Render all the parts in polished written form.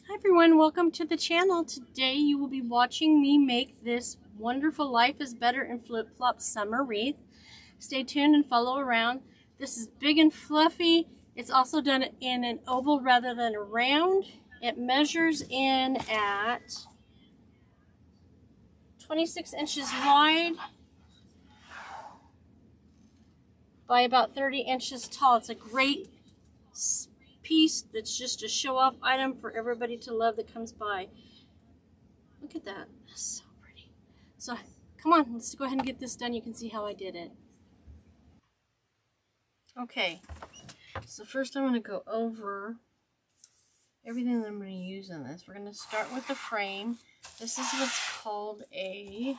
Hi everyone, welcome to the channel. Today you will be watching me make this wonderful Life is Better in Flip Flop Summer Wreath. Stay tuned and follow around. This is big and fluffy. It's also done in an oval rather than a round. It measures in at 26 inches wide by about 30 inches tall. It's a great piece that's just a show-off item for everybody to love that comes by. Look at that. That's so pretty. So come on, let's go ahead and get this done. You can see how I did it. Okay, so first I'm going to go over everything that I'm going to use in this. We're going to start with the frame. This is what's called a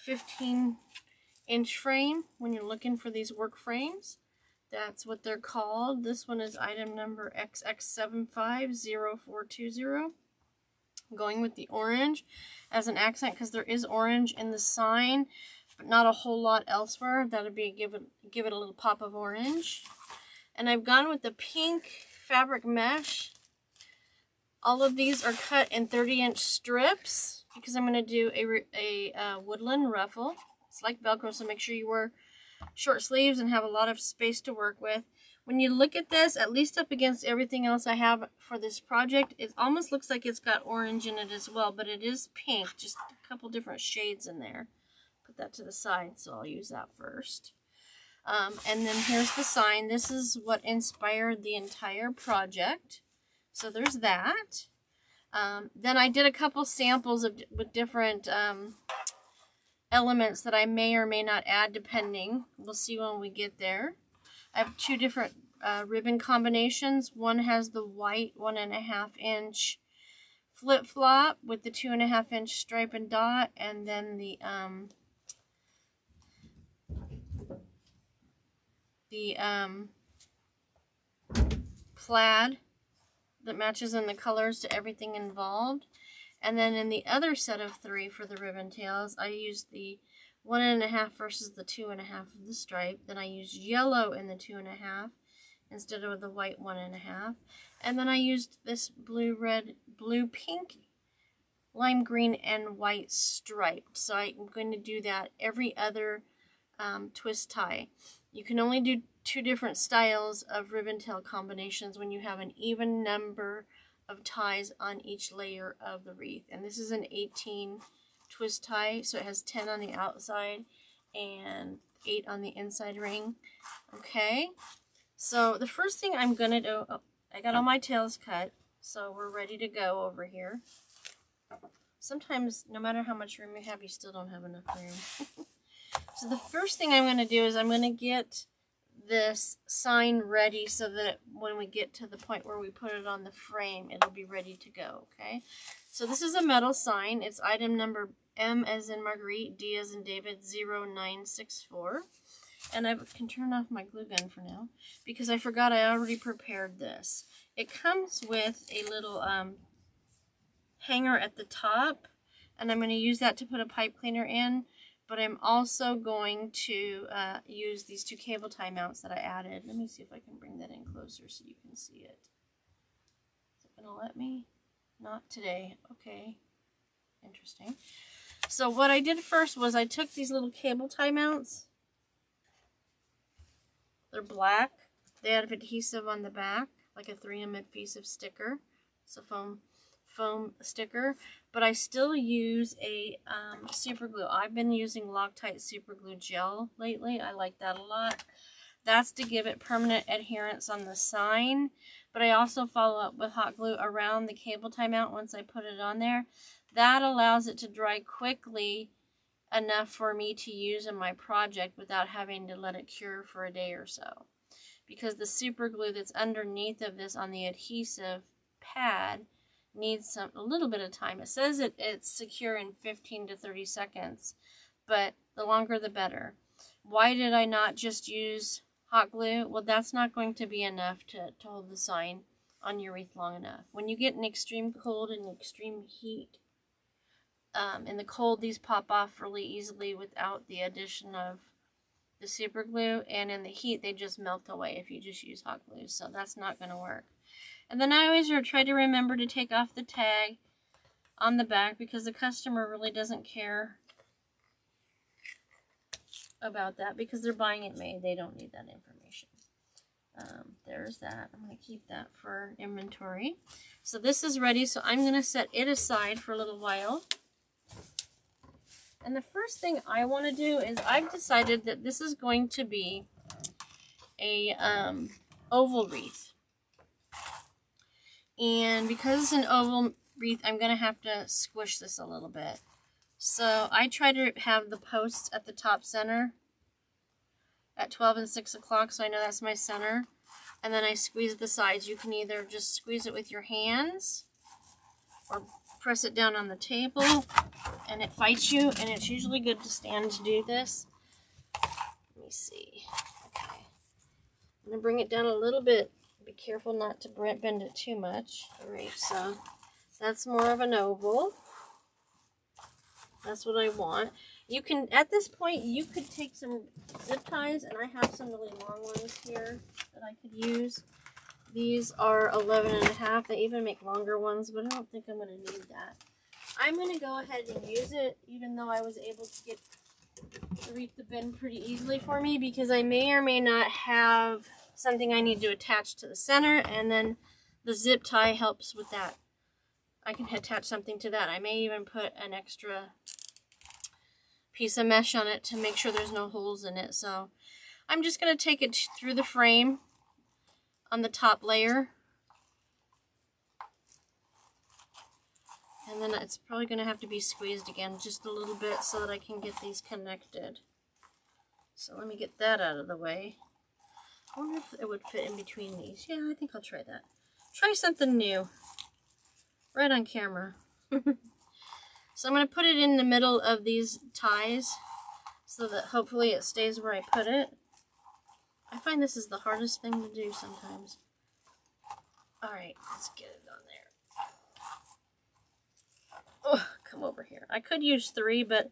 15-inch frame when you're looking for these work frames. That's what they're called. This one is item number XX750420. I'm going with the orange as an accent because there is orange in the sign, but not a whole lot elsewhere. That'll be give it a little pop of orange. And I've gone with the pink fabric mesh. All of these are cut in 30-inch strips because I'm going to do a woodland ruffle. It's like Velcro, so make sure you wear short sleeves and have a lot of space to work with. When you look at this, at least up against everything else I have for this project, it almost looks like it's got orange in it as well, but it is pink, just a couple different shades in there. Put that to the side, so I'll use that first. And then here's the sign. This is what inspired the entire project. So there's that. Then I did a couple samples with different elements that I may or may not add depending. We'll see when we get there. I have two different ribbon combinations. One has the white 1.5-inch flip flop with the 2.5-inch stripe and dot, and then the plaid that matches in the colors to everything involved. And then in the other set of 3 for the ribbon tails, I used the 1.5 versus the 2.5 of the stripe. Then I used yellow in the 2.5 instead of the white 1.5. And then I used this blue, red, blue, pink, lime green, and white striped. So I'm going to do that every other twist tie. You can only do 2 different styles of ribbon tail combinations when you have an even number of ties on each layer of the wreath. And this is an 18 twist tie, so it has 10 on the outside and 8 on the inside ring. Okay, so the first thing I'm gonna do, I got all my tails cut, so we're ready to go over here. Sometimes no matter how much room you have, you still don't have enough room. So the first thing I'm going to do is I'm going to get this sign ready so that when we get to the point where we put it on the frame, it'll be ready to go, okay? So this is a metal sign. It's item number M as in Marguerite, D as in David, 0964. And I can turn off my glue gun for now because I forgot I already prepared this. It comes with a little hanger at the top, and I'm going to use that to put a pipe cleaner in. But I'm also going to use these 2 cable tie mounts that I added. Let me see if I can bring that in closer so you can see it. Is it going to let me? Not today. Okay. Interesting. So what I did first was I took these little cable tie mounts. They're black. They have adhesive on the back, like a 3M adhesive sticker. It's a foam sticker, but I still use a super glue. I've been using Loctite super glue gel lately. I like that a lot. That's to give it permanent adherence on the sign, but I also follow up with hot glue around the cable tie mount once I put it on there. That allows it to dry quickly enough for me to use in my project without having to let it cure for a day or so, because the super glue that's underneath of this on the adhesive pad needs a little bit of time. It says it's secure in 15 to 30 seconds, but the longer the better. Why did I not just use hot glue? Well, that's not going to be enough to hold the sign on your wreath long enough. When you get an extreme cold and extreme heat, in the cold, these pop off really easily without the addition of the super glue, and in the heat they just melt away if you just use hot glue, so that's not going to work. And then I always try to remember to take off the tag on the back because the customer really doesn't care about that because they're buying it made. They don't need that information. There's that. I'm going to keep that for inventory. So this is ready, so I'm going to set it aside for a little while. And the first thing I want to do is I've decided that this is going to be a oval wreath. And because it's an oval wreath, I'm going to have to squish this a little bit. So I try to have the posts at the top center at 12 and 6 o'clock, so I know that's my center. And then I squeeze the sides. You can either just squeeze it with your hands or press it down on the table, and it fights you, and it's usually good to stand to do this. Let me see. Okay. I'm going to bring it down a little bit. Be careful not to bend it too much. Alright, so that's more of an oval. That's what I want. You can, at this point, you could take some zip ties, and I have some really long ones here that I could use. These are 11.5. They even make longer ones, but I don't think I'm going to need that. I'm going to go ahead and use it, even though I was able to get the wreath to bend pretty easily for me, because I may or may not have something I need to attach to the center, and then the zip tie helps with that. I can attach something to that. I may even put an extra piece of mesh on it to make sure there's no holes in it. So I'm just going to take it through the frame on the top layer, and then it's probably going to have to be squeezed again just a little bit so that I can get these connected. So let me get that out of the way. I wonder if it would fit in between these. Yeah, I think I'll try that. Try something new right on camera. So I'm going to put it in the middle of these ties so that hopefully it stays where I put it. I find this is the hardest thing to do sometimes. Alright, let's get it on there. Oh, come over here. I could use 3, but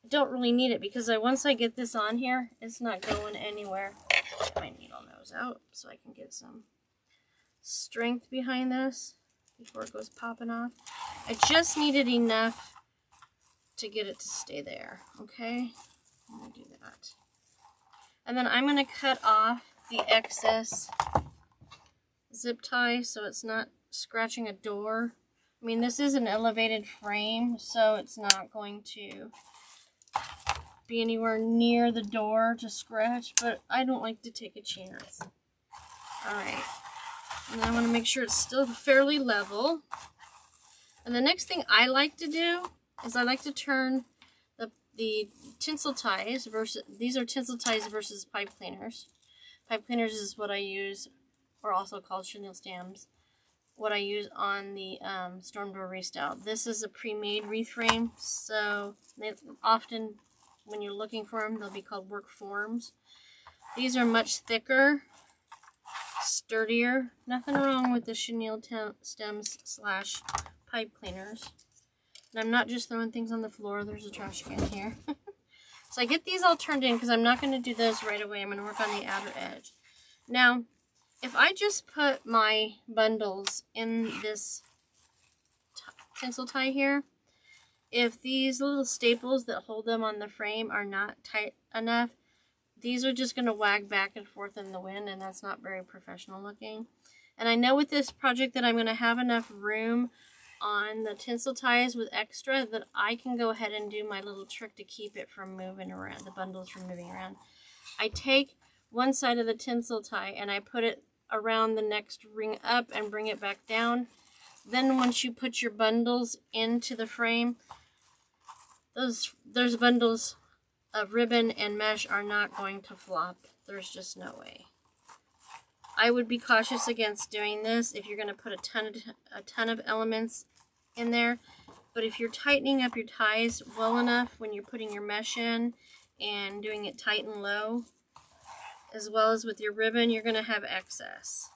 I don't really need it because once I get this on here, it's not going anywhere. Get my needle nose out so I can get some strength behind this before it goes popping off. I just needed enough to get it to stay there, okay? I'm going to do that. And then I'm going to cut off the excess zip tie so it's not scratching a door. I mean, this is an elevated frame, so it's not going to be anywhere near the door to scratch, but I don't like to take a chance. Alright. And I want to make sure it's still fairly level. And the next thing I like to do is I like to turn the tinsel ties versus, these are tinsel ties versus pipe cleaners. Pipe cleaners is what I use, or also called chenille stems, what I use on the Storm Door Restyle. This is a pre-made wreath frame, so they often, when you're looking for them, they'll be called work forms. These are much thicker, sturdier. Nothing wrong with the chenille stems slash pipe cleaners. And I'm not just throwing things on the floor. There's a trash can here. So I get these all turned in because I'm not going to do those right away. I'm going to work on the outer edge. Now, if I just put my bundles in this tinsel tie here, if these little staples that hold them on the frame are not tight enough, these are just going to wag back and forth in the wind, and that's not very professional looking. And I know with this project that I'm going to have enough room on the tinsel ties with extra that I can go ahead and do my little trick to keep it from moving around, the bundles from moving around. I take one side of the tinsel tie and I put it around the next ring up and bring it back down. Then once you put your bundles into the frame, those bundles of ribbon and mesh are not going to flop. There's just no way. I would be cautious against doing this if you're going to put a ton of elements in there. But if you're tightening up your ties well enough when you're putting your mesh in and doing it tight and low, as well as with your ribbon, you're going to have excess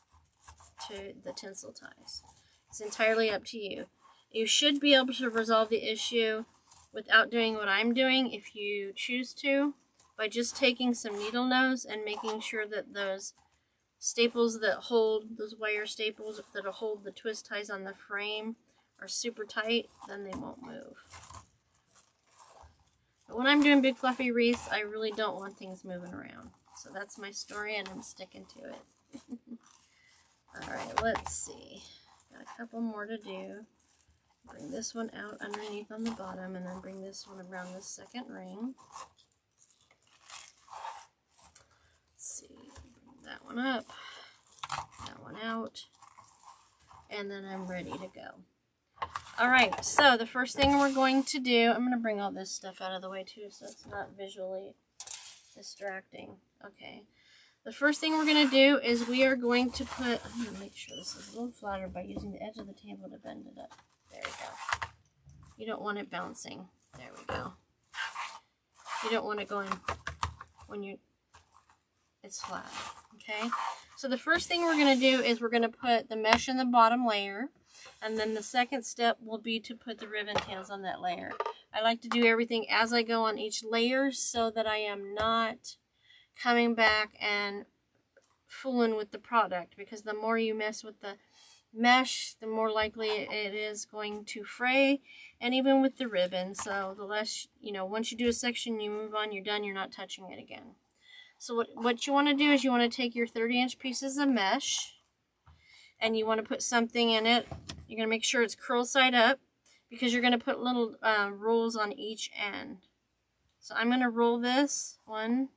to the tinsel ties. It's entirely up to you. You should be able to resolve the issue without doing what I'm doing if you choose to. by just taking some needle nose and making sure that those staples that hold, those wire staples that'll hold the twist ties on the frame are super tight, then they won't move. But when I'm doing big fluffy wreaths, I really don't want things moving around. So that's my story, and I'm sticking to it. Alright, let's see. Got a couple more to do. Bring this one out underneath on the bottom, and then bring this one around the second ring. Let's see, bring that one up, that one out, and then I'm ready to go. Alright, so the first thing we're going to do, I'm going to bring all this stuff out of the way too, so it's not visually distracting. Okay. The first thing we're going to do is we are going to put, I'm going to make sure this is a little flatter by using the edge of the table to bend it up. There we go. You don't want it bouncing. There we go. You don't want it going when it's flat. Okay. So the first thing we're going to do is we're going to put the mesh in the bottom layer. And then the second step will be to put the ribbon tails on that layer. I like to do everything as I go on each layer so that I am not coming back and fooling with the product, because the more you mess with the mesh, the more likely it is going to fray, and even with the ribbon. So the less, you know, once you do a section, you move on, you're done, you're not touching it again. So what you want to do is you want to take your 30-inch pieces of mesh and you want to put something in it. You're going to make sure it's curl side up, because you're going to put little rolls on each end. So I'm going to roll this 1,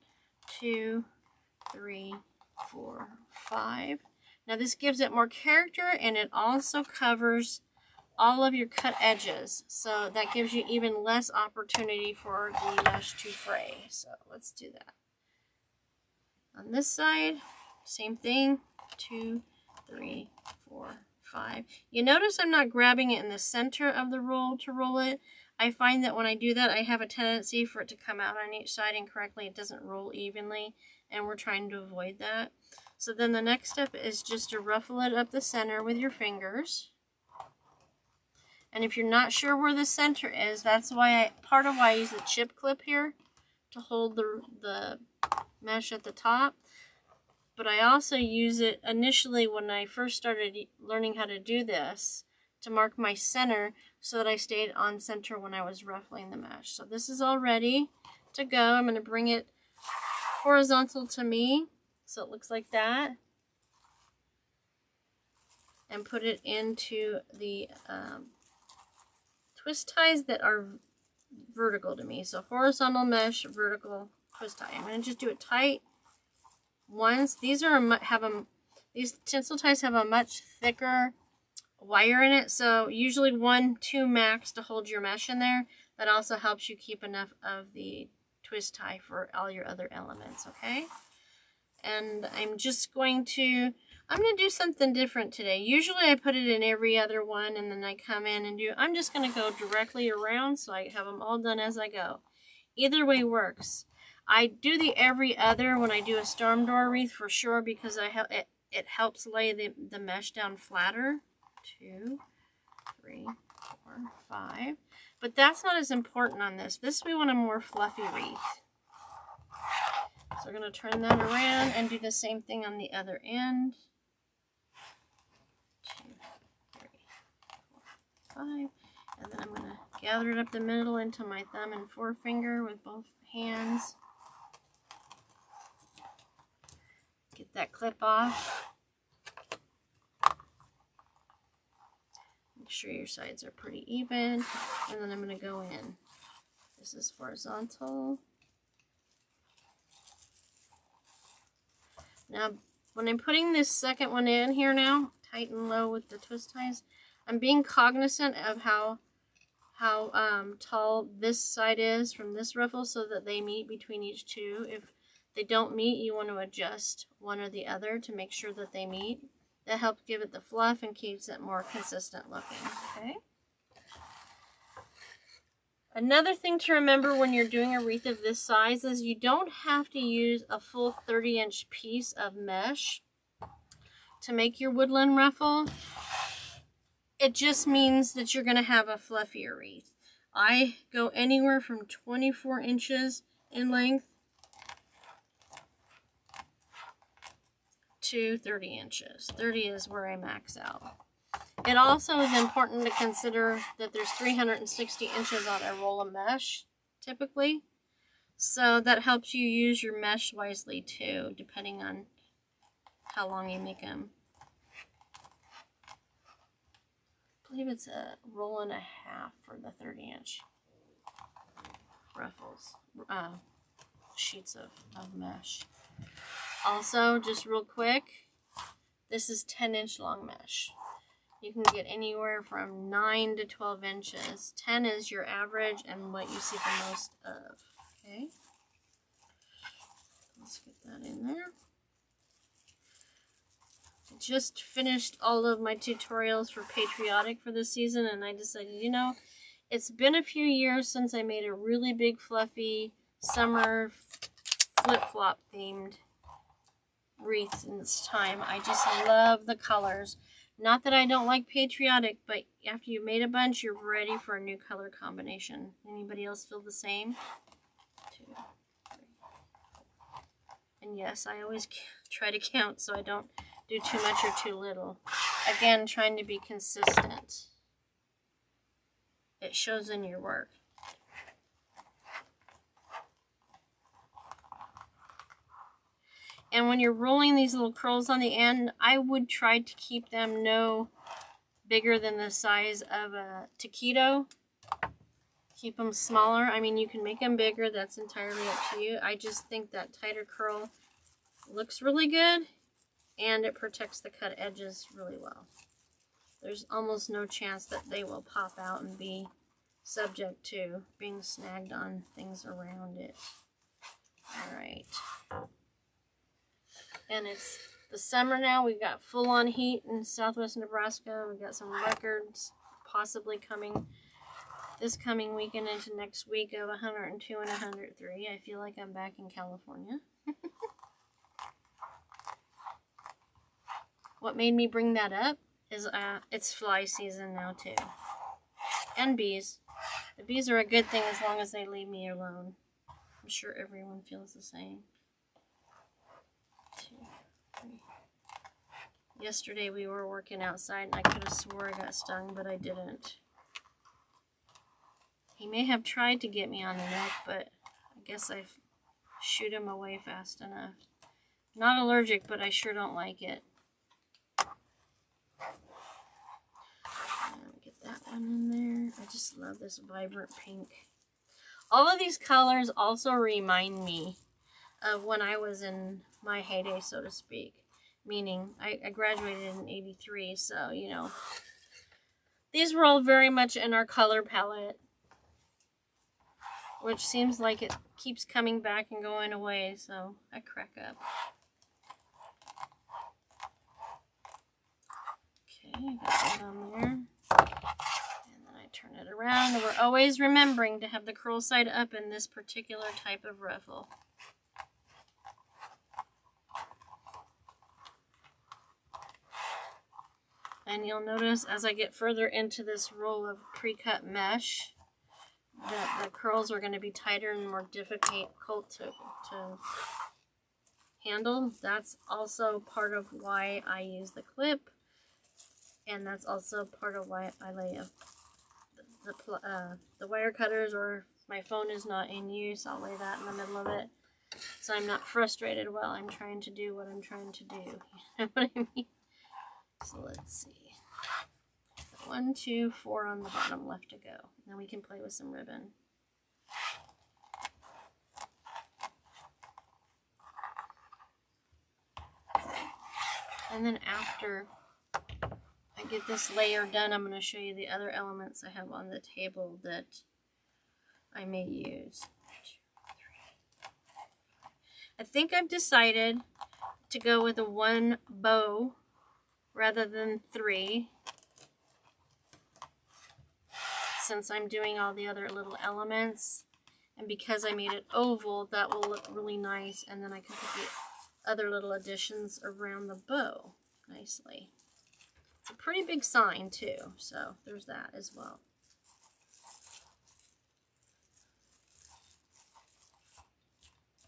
2, 3, 4, 5. Now this gives it more character, and it also covers all of your cut edges. So that gives you even less opportunity for the mesh to fray. So let's do that. On this side, same thing. 2, 3, 4, 5. You notice I'm not grabbing it in the center of the roll to roll it. I find that when I do that, I have a tendency for it to come out on each side incorrectly. It doesn't roll evenly, and we're trying to avoid that. So then the next step is just to ruffle it up the center with your fingers. And if you're not sure where the center is, that's why part of why I use the chip clip here to hold the mesh at the top. But I also use it initially when I first started learning how to do this to mark my center so that I stayed on center when I was ruffling the mesh. So this is all ready to go. I'm going to bring it horizontal to me so it looks like that, and put it into the twist ties that are vertical to me. So horizontal mesh, vertical twist tie. I'm going to just do it tight once. These tinsel ties have a much thicker wire in it, so usually 1, 2 max to hold your mesh in there. That also helps you keep enough of the twist tie for all your other elements, okay? And I'm going to do something different today. Usually I put it in every other one, and then I come in and I'm just going to go directly around so I have them all done as I go. Either way works. I do the every other when I do a storm door wreath for sure, because it helps lay the mesh down flatter. 2, 3, 4, 5. But that's not as important on this. This we want a more fluffy wreath. So we're going to turn that around and do the same thing on the other end. 2, 3, 4, 5. And then I'm going to gather it up the middle into my thumb and forefinger with both hands. Get that clip off. Make sure your sides are pretty even. And then I'm going to go in. This is horizontal. Now, when I'm putting this second one in here now, tight and low with the twist ties, I'm being cognizant of how tall this side is from this ruffle so that they meet between each two. If they don't meet, you want to adjust one or the other to make sure that they meet. That helps give it the fluff and keeps it more consistent looking, okay? Another thing to remember when you're doing a wreath of this size is you don't have to use a full 30-inch piece of mesh to make your woodland ruffle. It just means that you're going to have a fluffier wreath. I go anywhere from 24 inches in length to 30 inches. 30 is where I max out. It also is important to consider that there's 360 inches on a roll of mesh, typically. So that helps you use your mesh wisely too, depending on how long you make them. I believe it's a roll and a half for the 30-inch ruffles, sheets of mesh. Also, just real quick, this is 10-inch long mesh. You can get anywhere from 9 to 12 inches. 10 is your average and what you see the most of. Okay, let's get that in there. I just finished all of my tutorials for Patriotic for this season, and I decided, you know, it's been a few years since I made a really big fluffy summer flip-flop themed wreath in this time. I just love the colors. Not that I don't like Patriotic, but after you've made a bunch, you're ready for a new color combination. Anybody else feel the same? 2, 3. And yes, I always try to count so I don't do too much or too little. Again, trying to be consistent. It shows in your work. And when you're rolling these little curls on the end, I would try to keep them no bigger than the size of a taquito. Keep them smaller. I mean, you can make them bigger. That's entirely up to you. I just think that tighter curl looks really good, and it protects the cut edges really well. There's almost no chance that they will pop out and be subject to being snagged on things around it. All right. And it's the summer now. We've got full-on heat in southwest Nebraska. We've got some records possibly coming this coming weekend into next week of 102 and 103. I feel like I'm back in California. What made me bring that up is it's fly season now too. And bees. The bees are a good thing as long as they leave me alone. I'm sure everyone feels the same. 2, 3. Yesterday we were working outside and I could have swore I got stung, but I didn't. He may have tried to get me on the neck, but I guess I shoot him away fast enough. Not allergic, but I sure don't like it. Get that one in there. I just love this vibrant pink. All of these colors also remind me of when I was in my heyday, so to speak. Meaning, I graduated in '83, so, you know, these were all very much in our color palette, which seems like it keeps coming back and going away, so I crack up. Okay, I got that on there. And then I turn it around, and we're always remembering to have the curl side up in this particular type of ruffle. And you'll notice as I get further into this roll of pre-cut mesh, that the curls are going to be tighter and more difficult to handle. That's also part of why I use the clip, and that's also part of why I lay the wire cutters, or if my phone is not in use, I'll lay that in the middle of it, so I'm not frustrated while I'm trying to do what I'm trying to do. You know what I mean? So let's see. 1, 2, 4 on the bottom left to go. Now we can play with some ribbon. And then after I get this layer done, I'm going to show you the other elements I have on the table that I may use. 2, 3. I think I've decided to go with a 1 bow rather than 3. Since I'm doing all the other little elements, and because I made it oval, that will look really nice, and then I can put the other little additions around the bow nicely. It's a pretty big sign too, so there's that as well.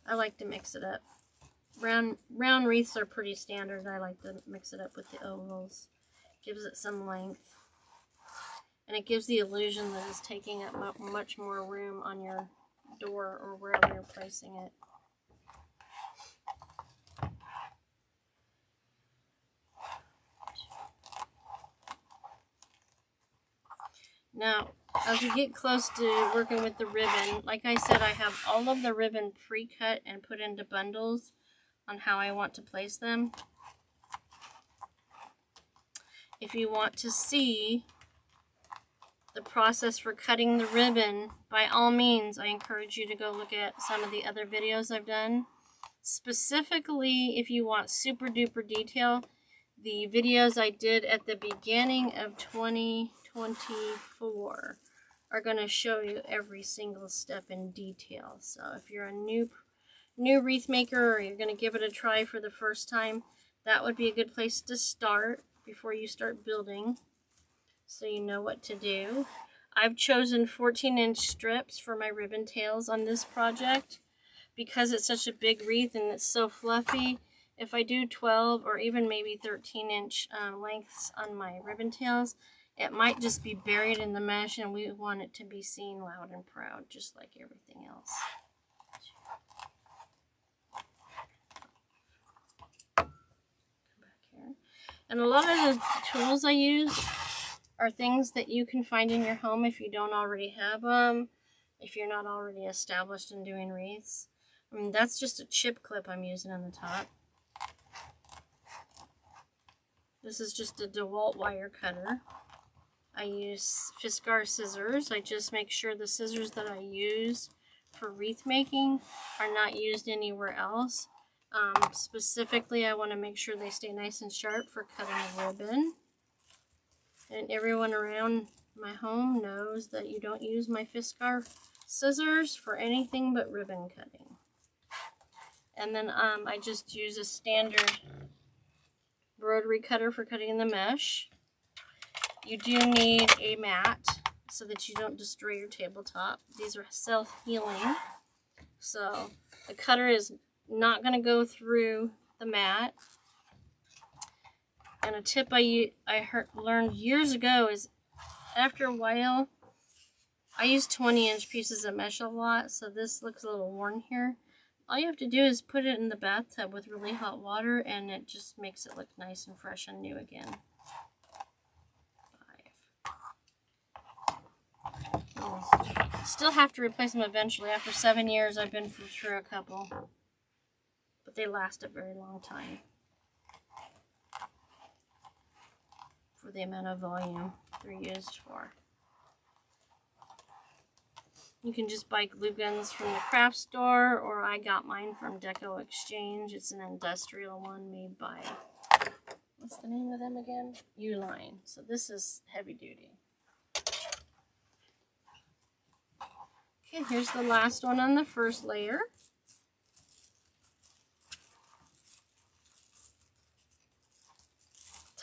I like to mix it up. round wreaths are pretty standard. I like to mix it up with the ovals. Gives it some length. And it gives the illusion that it's taking up much more room on your door or wherever you're placing it. Now, as we get close to working with the ribbon, like I said, I have all of the ribbon pre-cut and put into bundles on how I want to place them. If you want to see the process for cutting the ribbon, by all means, I encourage you to go look at some of the other videos I've done. Specifically, if you want super duper detail, the videos I did at the beginning of 2024 are going to show you every single step in detail. So if you're a new wreath maker, or you're going to give it a try for the first time, that would be a good place to start before you start building, so you know what to do. I've chosen 14-inch strips for my ribbon tails on this project because it's such a big wreath and it's so fluffy. If I do 12 or even maybe 13-inch lengths on my ribbon tails, it might just be buried in the mesh, and we want it to be seen loud and proud, just like everything else. Come back here. And a lot of the tools I use are things that you can find in your home if you don't already have them, if you're not already established in doing wreaths. I mean, that's just a chip clip I'm using on the top. This is just a DeWalt wire cutter. I use Fiskar scissors. I just make sure the scissors that I use for wreath making are not used anywhere else. Specifically, I want to make sure they stay nice and sharp for cutting a ribbon. And everyone around my home knows that you don't use my Fiskar scissors for anything but ribbon cutting. And then I just use a standard rotary cutter for cutting the mesh. You do need a mat so that you don't destroy your tabletop. These are self-healing, so the cutter is not going to go through the mat. And a tip I learned years ago is, after a while, I use 20-inch pieces of mesh a lot, so this looks a little worn here. All you have to do is put it in the bathtub with really hot water, and it just makes it look nice and fresh and new again. 5. Still have to replace them eventually. After 7 years, I've been through a couple, but they last a very long time for the amount of volume they're used for. You can just buy glue guns from the craft store, or I got mine from Deco Exchange. It's an industrial one made by, what's the name of them again? Uline. So this is heavy duty. Okay, here's the last one on the first layer.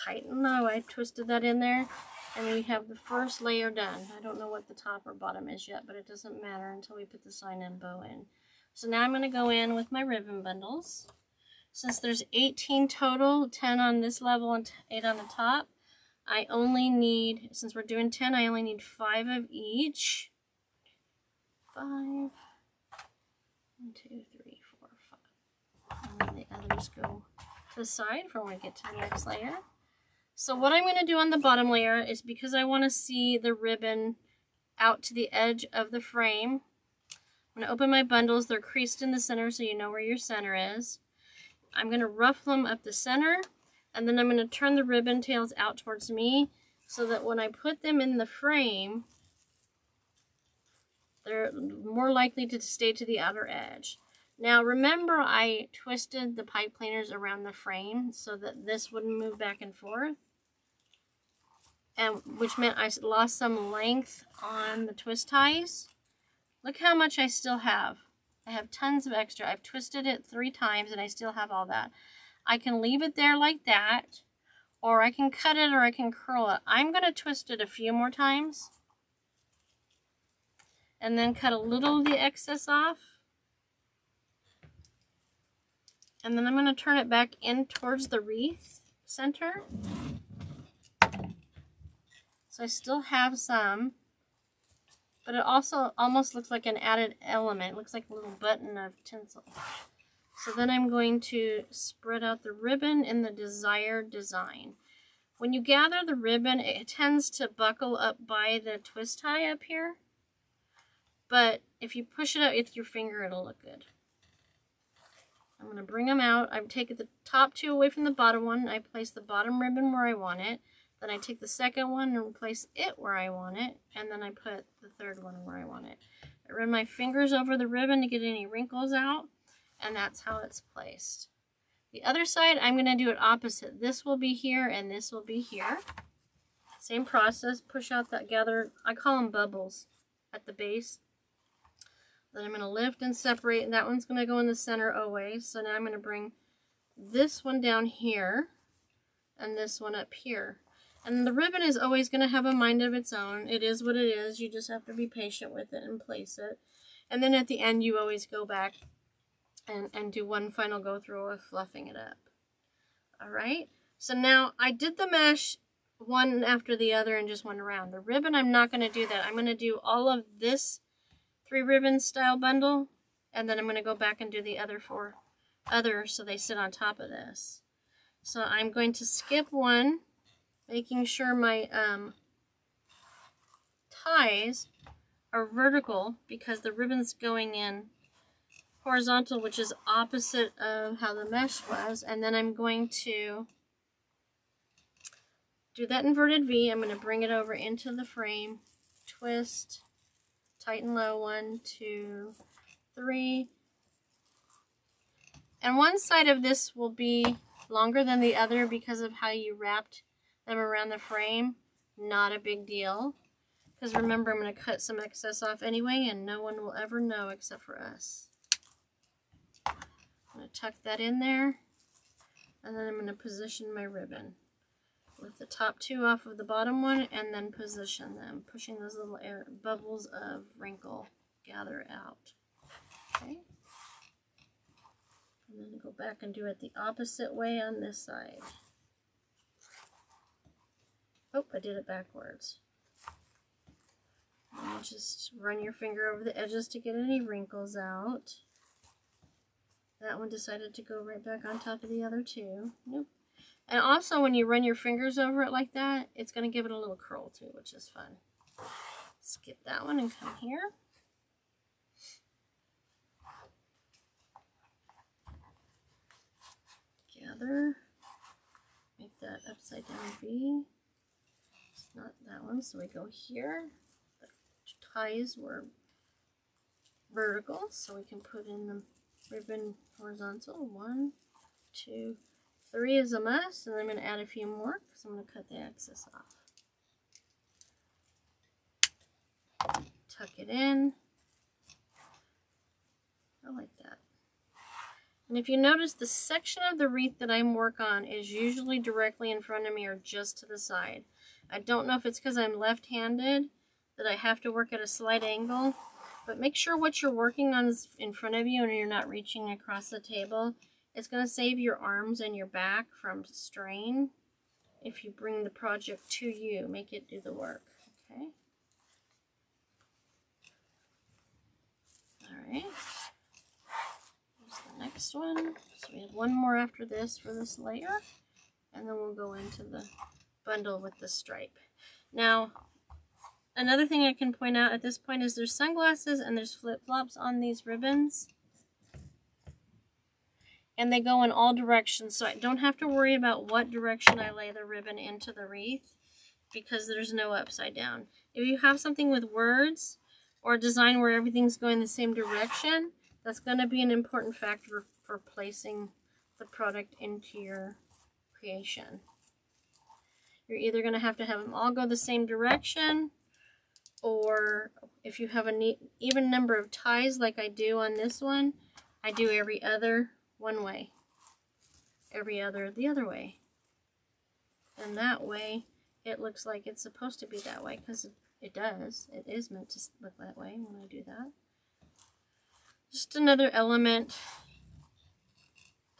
Tighten. Oh, I twisted that in there. And we have the first layer done. I don't know what the top or bottom is yet, but it doesn't matter until we put the sign and bow in. So now I'm going to go in with my ribbon bundles. Since there's 18 total, 10 on this level and 8 on the top, I only need, since we're doing 10, I only need 5 of each. 5. 1, 2, 3, 4, 5. And then the others go to the side for when we get to the next layer. So what I'm going to do on the bottom layer is, because I want to see the ribbon out to the edge of the frame, I'm going to open my bundles. They're creased in the center, so you know where your center is. I'm going to rough them up the center, and then I'm going to turn the ribbon tails out towards me so that when I put them in the frame, they're more likely to stay to the outer edge. Now remember, I twisted the pipe cleaners around the frame so that this wouldn't move back and forth, and which meant I lost some length on the twist ties. Look how much I still have. I have tons of extra. I've twisted it 3 times and I still have all that. I can leave it there like that, or I can cut it, or I can curl it. I'm going to twist it a few more times and then cut a little of the excess off. And then I'm going to turn it back in towards the wreath center. So I still have some, but it also almost looks like an added element. It looks like a little button of tinsel. So then I'm going to spread out the ribbon in the desired design. When you gather the ribbon, it tends to buckle up by the twist tie up here. But if you push it out with your finger, it'll look good. I'm going to bring them out. I've taken the top two away from the bottom one. I place the bottom ribbon where I want it. Then I take the second one and place it where I want it. And then I put the third one where I want it. I run my fingers over the ribbon to get any wrinkles out. And that's how it's placed. The other side, I'm going to do it opposite. This will be here and this will be here. Same process. Push out that gather. I call them bubbles at the base. Then I'm going to lift and separate, and that one's going to go in the center always. So now I'm going to bring this one down here and this one up here. And the ribbon is always going to have a mind of its own. It is what it is. You just have to be patient with it and place it. And then at the end, you always go back and do one final go through of fluffing it up. All right. So now I did the mesh one after the other and just went around. The ribbon, I'm not going to do that. I'm going to do all of this 3 ribbon style bundle, and then I'm going to go back and do the other 4 others so they sit on top of this. So I'm going to skip one, making sure my ties are vertical because the ribbon's going in horizontal, which is opposite of how the mesh was. And then I'm going to do that inverted V. I'm going to bring it over into the frame, twist, tight and low, 1, 2, 3. And one side of this will be longer than the other because of how you wrapped them around the frame. Not a big deal. Because remember, I'm going to cut some excess off anyway, and no one will ever know except for us. I'm going to tuck that in there, and then I'm going to position my ribbon. Lift the top 2 off of the bottom one, and then position them, pushing those little air bubbles of wrinkle gather out. Okay. And then go back and do it the opposite way on this side. Oh, I did it backwards. And just run your finger over the edges to get any wrinkles out. That one decided to go right back on top of the other 2. Nope. And also, when you run your fingers over it like that, it's going to give it a little curl too, which is fun. Skip that one and come here. Gather. Make that upside down V. It's not that one, so we go here. The ties were vertical, so we can put in the ribbon horizontal. 1, 2, 3 is a must, and I'm going to add a few more because I'm going to cut the excess off. Tuck it in. I like that. And if you notice, the section of the wreath that I'm working on is usually directly in front of me or just to the side. I don't know if it's because I'm left-handed that I have to work at a slight angle, but make sure what you're working on is in front of you and you're not reaching across the table. It's going to save your arms and your back from strain if you bring the project to you. Make it do the work. Okay. All right. Here's the next one. So we have one more after this for this layer. And then we'll go into the bundle with the stripe. Now, another thing I can point out at this point is there's sunglasses and there's flip-flops on these ribbons. And they go in all directions, so I don't have to worry about what direction I lay the ribbon into the wreath because there's no upside down. If you have something with words or a design where everything's going the same direction, that's going to be an important factor for placing the product into your creation. You're either going to have them all go the same direction, or if you have an even number of ties like I do on this one, I do every other one way, every other the other way, and that way it looks like it's supposed to be that way because it does. It is meant to look that way when I do that. Just another element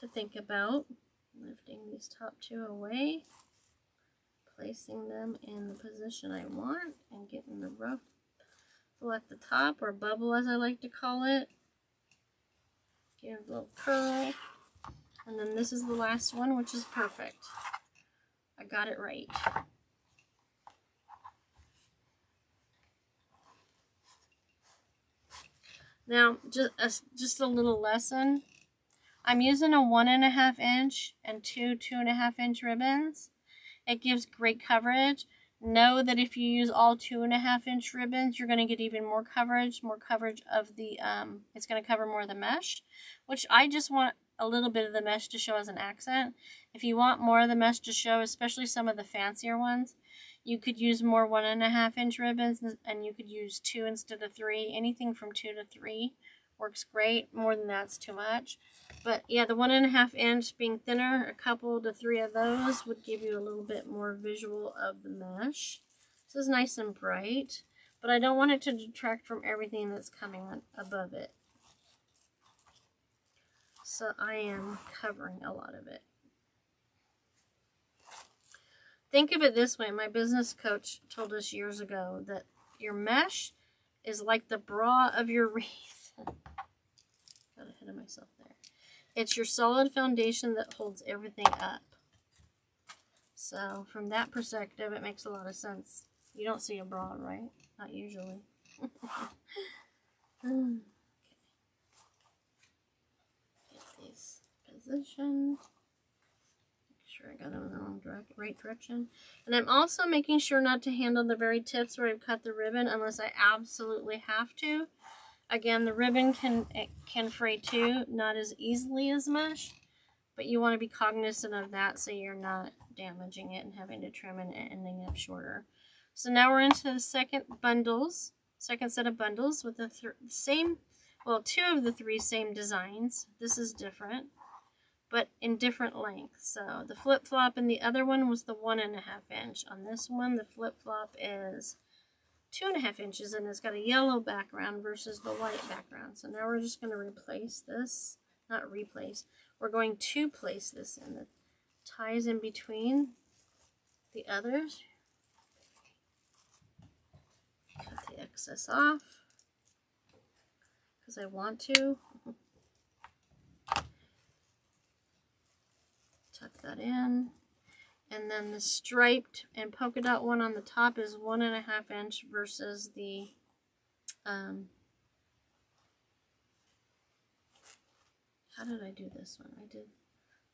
to think about. Lifting these top two away, placing them in the position I want, and getting the ruffle at the top, or bubble as I like to call it. Give a little curl. And then this is the last one, which is perfect. I got it right. Now, just a little lesson. I'm using a 1.5 inch and 2.5 inch ribbons. It gives great coverage. Know that if you use all 2.5 inch ribbons, you're going to get even more coverage of the, it's going to cover more of the mesh, which I just want a little bit of the mesh to show as an accent. If you want more of the mesh to show, especially some of the fancier ones, you could use more 1.5 inch ribbons, and you could use 2 instead of 3. Anything from 2 to 3 works great. More than that's too much. But yeah, the 1.5 inch being thinner, a couple to 3 of those would give you a little bit more visual of the mesh. This is nice and bright, but I don't want it to detract from everything that's coming above it. So I am covering a lot of it. Think of it this way. My business coach told us years ago that your mesh is like the bra of your wreath. Got ahead of myself there. It's your solid foundation that holds everything up. So from that perspective, it makes a lot of sense. You don't see a bra, right? Not usually. Okay. Get these positioned. Make sure I got them in the wrong right direction. And I'm also making sure not to handle the very tips where I've cut the ribbon unless I absolutely have to. Again, the ribbon can fray too, not as easily as mesh, but you want to be cognizant of that so you're not damaging it and having to trim and ending up shorter. So now we're into the second set of bundles with the same, well, 2 of the 3 same designs. This is different, but in different lengths. So the flip flop in the other one was the 1.5 inch. On this one, the flip flop is 2.5 inches, and it's got a yellow background versus the white background. So now we're just going to replace this, not replace, we're going to place this in the ties in between the others. Cut the excess off because I want to. Tuck that in. And then the striped and polka dot one on the top is 1.5 inch versus the how did I do this one? I did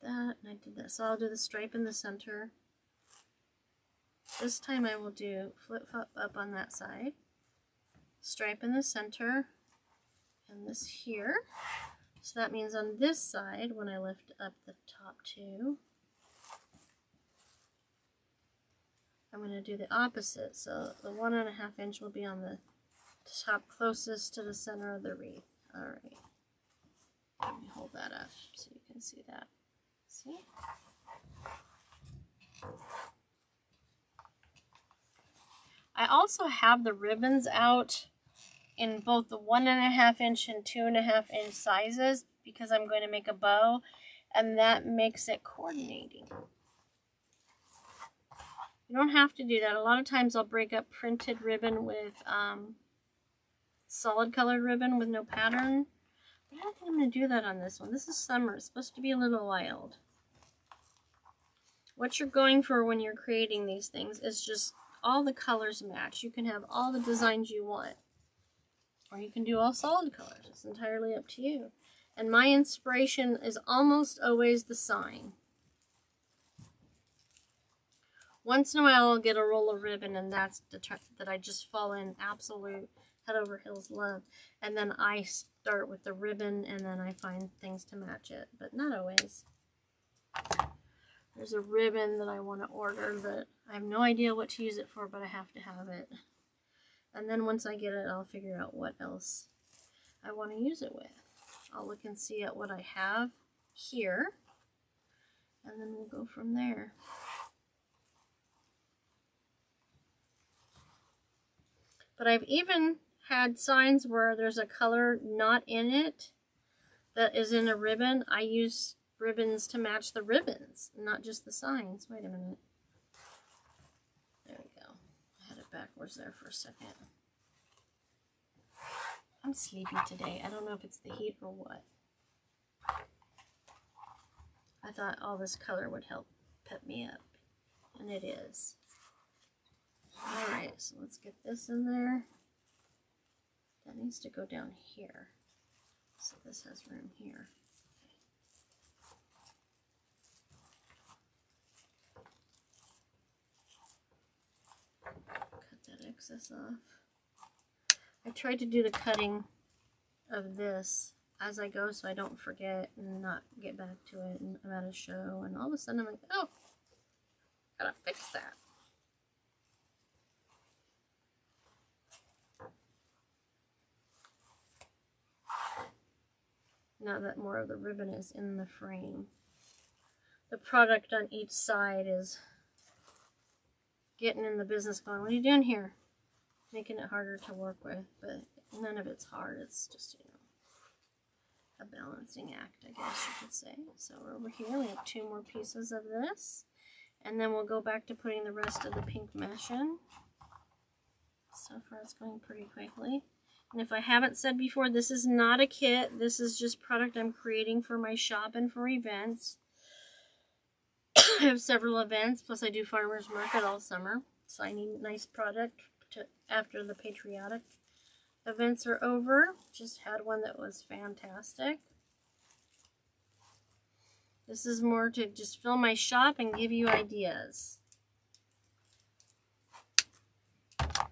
that and I did that. So I'll do the stripe in the center. This time I will do flip flop up on that side, stripe in the center, and this here. So that means on this side, when I lift up the top 2, I'm going to do the opposite. So the 1.5 inch will be on the top closest to the center of the wreath. All right. Let me hold that up so you can see that. See? I also have the ribbons out in both the 1.5 inch and 2.5 inch sizes because I'm going to make a bow, and that makes it coordinating. You don't have to do that. A lot of times I'll break up printed ribbon with solid colored ribbon with no pattern. But I don't think I'm going to do that on this one. This is summer. It's supposed to be a little wild. What you're going for when you're creating these things is just all the colors match. You can have all the designs you want. Or you can do all solid colors. It's entirely up to you. And my inspiration is almost always the sign. Once in a while I'll get a roll of ribbon and that's that I just fall in absolute head over heels love. And then I start with the ribbon and then I find things to match it. But not always. There's a ribbon that I want to order that I have no idea what to use it for, but I have to have it. And then once I get it, I'll figure out what else I want to use it with. I'll look and see at what I have here. And then we'll go from there. But I've even had signs where there's a color not in it that is in a ribbon. I use ribbons to match the ribbons, not just the signs. Wait a minute. There we go. I had it backwards there for a second. I'm sleepy today. I don't know if it's the heat or what. I thought all this color would help pep me up, and it is. Alright, so let's get this in there. That needs to go down here. So this has room here. Cut that excess off. I tried to do the cutting of this as I go so I don't forget and not get back to it and I'm at a show and all of a sudden I'm like, oh, gotta fix that. Now that more of the ribbon is in the frame. The product on each side is getting in the business going, what are you doing here? Making it harder to work with, but none of it's hard. It's just, you know, a balancing act, I guess you could say. So over here we have 2 more pieces of this. And then we'll go back to putting the rest of the pink mesh in. So far it's going pretty quickly. And if I haven't said before, this is not a kit. This is just product I'm creating for my shop and for events. I have several events, plus I do farmers market all summer. So I need nice product after the patriotic events are over. Just had one that was fantastic. This is more to just fill my shop and give you ideas. Tuck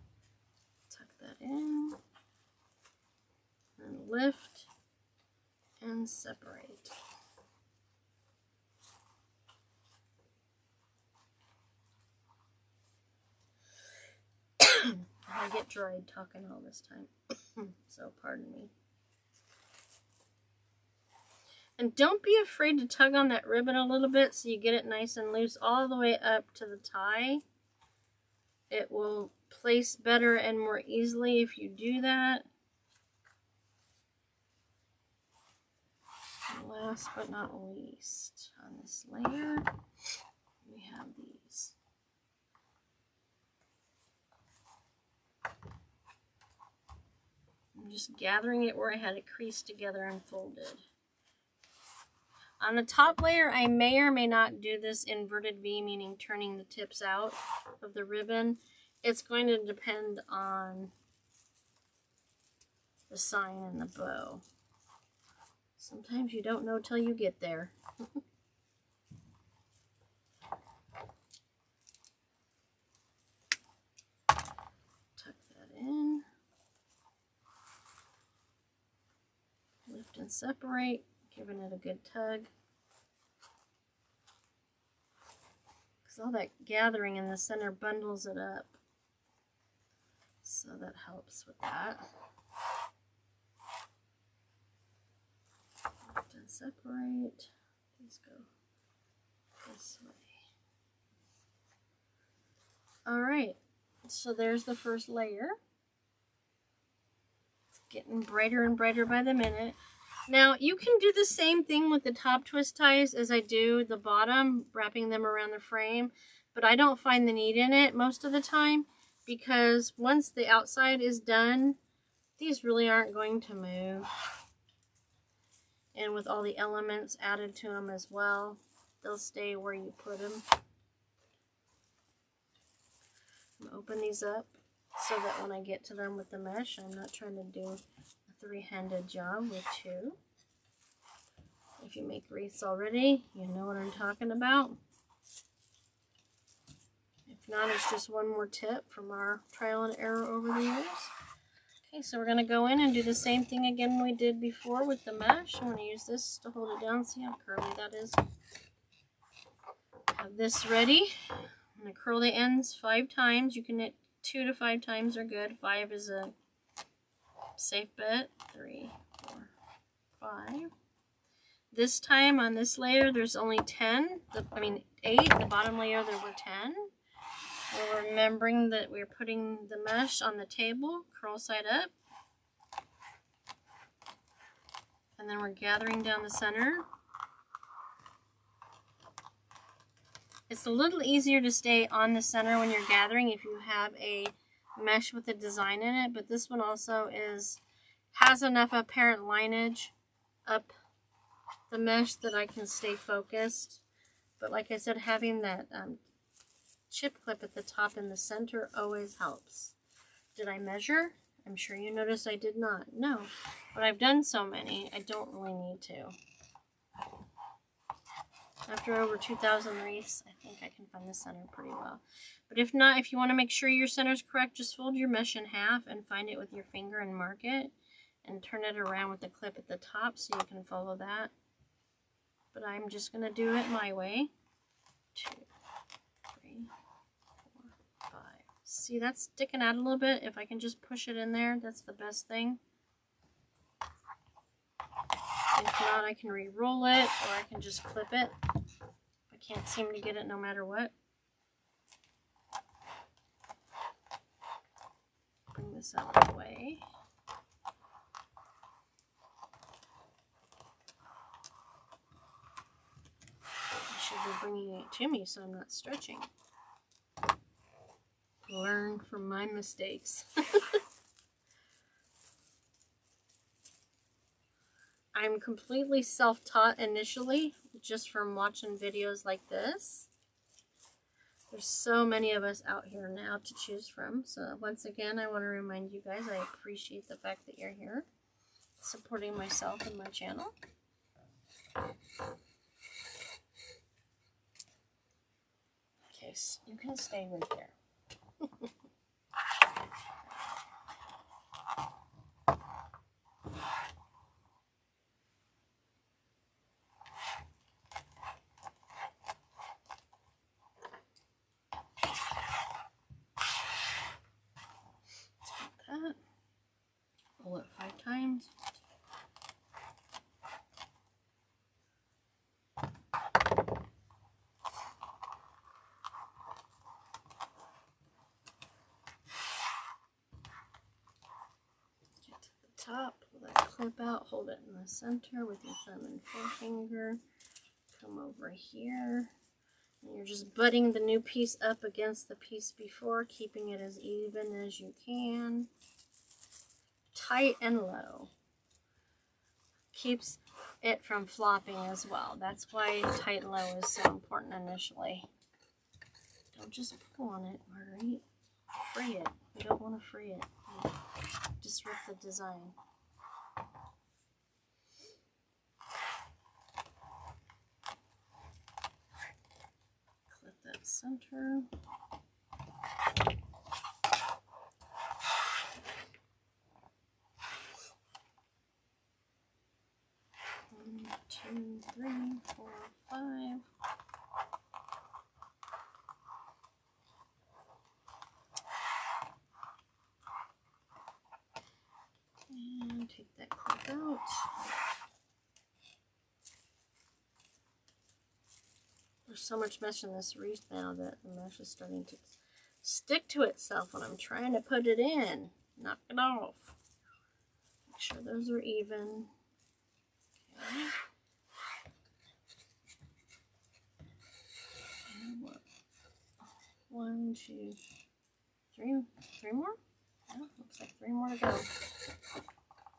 that in. And lift and separate. I get dried talking all this time, so pardon me. And don't be afraid to tug on that ribbon a little bit so you get it nice and loose all the way up to the tie. It will place better and more easily if you do that. And last but not least, on this layer, we have these. I'm just gathering it where I had it creased together and folded. On the top layer, I may or may not do this inverted V, meaning turning the tips out of the ribbon. It's going to depend on the sign and the bow. Sometimes you don't know till you get there. Tuck that in. Lift and separate, giving it a good tug. Because all that gathering in the center bundles it up. So that helps with that. Lift and separate. These go this way. Alright, so there's the first layer. Getting brighter and brighter by the minute. Now you can do the same thing with the top twist ties as I do the bottom, wrapping them around the frame, but I don't find the need in it most of the time because once the outside is done, these really aren't going to move. And with all the elements added to them as well, they'll stay where you put them. I'm gonna open these up so that when I get to them with the mesh, I'm not trying to do a 3-handed job with 2. If you make wreaths already, you know what I'm talking about. If not, it's just one more tip from our trial and error over the years. Okay, so we're going to go in and do the same thing again we did before with the mesh. I'm going to use this to hold it down. See how curly that is? Have this ready. I'm going to curl the ends 5 times. You can knit 2 to 5 times are good. 5 is a safe bet. 3, 4, 5. This time on this layer, there's only 10. 8. The bottom layer, there were 10. We're remembering that we're putting the mesh on the table, curl side up. And then we're gathering down the center. It's a little easier to stay on the center when you're gathering if you have a mesh with a design in it, but this one also has enough apparent lineage up the mesh that I can stay focused. But like I said, having that chip clip at the top in the center always helps. Did I measure? I'm sure you noticed I did not. No, but I've done so many, I don't really need to. After over 2,000 wreaths, I think I can find the center pretty well. But if not, if you want to make sure your center's correct, just fold your mesh in half and find it with your finger and mark it. And turn it around with the clip at the top so you can follow that. But I'm just going to do it my way. 2, 3, 4, 5. See, that's sticking out a little bit. If I can just push it in there, that's the best thing. If not, I can re-roll it, or I can just clip it. I can't seem to get it no matter what. Bring this out of the way. I should be bringing it to me so I'm not stretching. Learn from my mistakes. I'm completely self-taught initially, just from watching videos like this. There's so many of us out here now to choose from. So once again, I want to remind you guys, I appreciate the fact that you're here, supporting myself and my channel. Okay, so you can stay right there. That. Roll it 5 times. Get to the top, pull that clip out, hold it in the center with your thumb and forefinger. Come over here. And you're just butting the new piece up against the piece before, keeping it as even as you can. Tight and low. Keeps it from flopping as well. That's why tight and low is so important initially. Don't just pull on it, Marguerite. Free it. You don't want to free it. You disrupt the design. Clip that center. One, 2, 3, 4, 5. And take that clip out. There's so much mesh in this wreath now that the mesh is starting to stick to itself when I'm trying to put it in. Knock it off. Make sure those are even. Okay. And what? 1, 2, 3. 3 more? Yeah, looks like 3 more to go.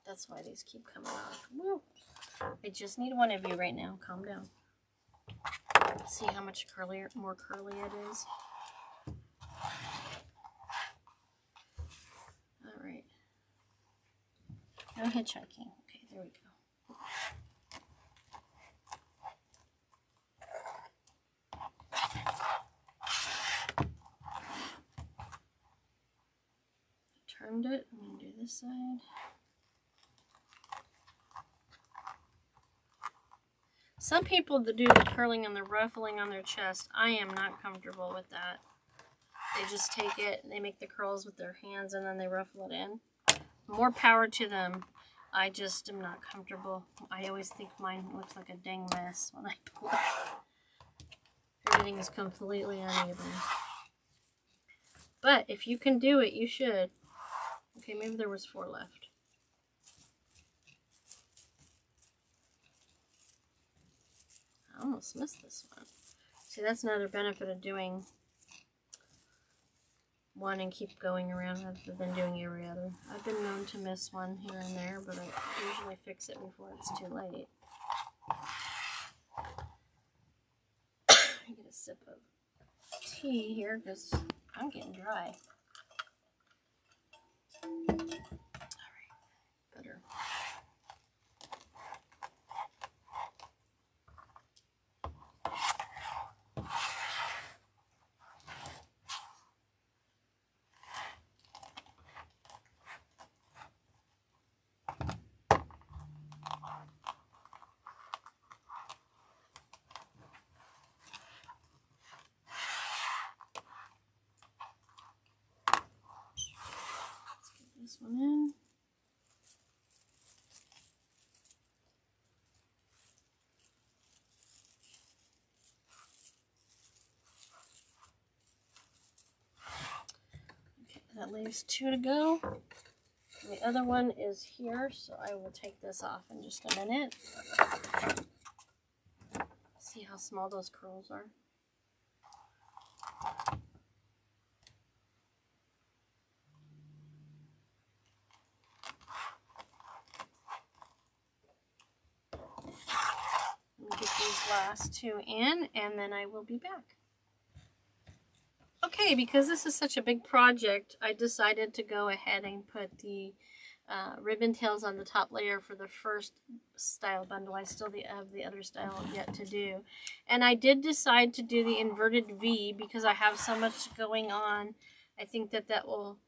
That's why these keep coming off. Woo. I just need one of you right now. Calm down. See how much more curly it is? Alright. No hitchhiking. Okay, there we go. Turned it. I'm going to do this side. Some people that do the curling and the ruffling on their chest, I am not comfortable with that. They just take it and they make the curls with their hands and then they ruffle it in. More power to them. I just am not comfortable. I always think mine looks like a dang mess when I pull it. Everything is completely uneven. But if you can do it, you should. Okay, maybe there was 4 left. I almost missed this one. See, that's another benefit of doing one and keep going around rather than doing every other. I've been known to miss one here and there, but I usually fix it before it's too late. I get a sip of tea here because I'm getting dry. All right, better. This one in. Okay, that leaves 2 to go. The other one is here, so I will take this off in just a minute. See how small those curls are? Get these last 2 in, and then I will be back. Okay, because this is such a big project, I decided to go ahead and put the ribbon tails on the top layer for the first style bundle. I still have the other style yet to do. And I did decide to do the inverted V because I have so much going on. I think that that will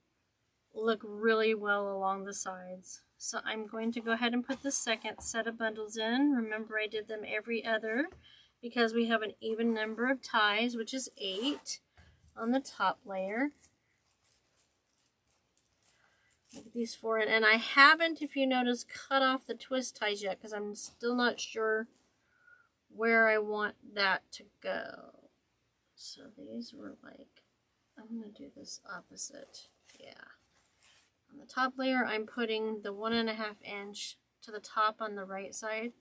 look really well along the sides. So I'm going to go ahead and put the second set of bundles in. Remember, I did them every other because we have an even number of ties, which is 8 on the top layer. Get these 4 in. And I haven't, if you notice, cut off the twist ties yet because I'm still not sure where I want that to go. So these were like, I'm going to do this opposite. Yeah. On the top layer, I'm putting the 1.5 inch to the top on the right side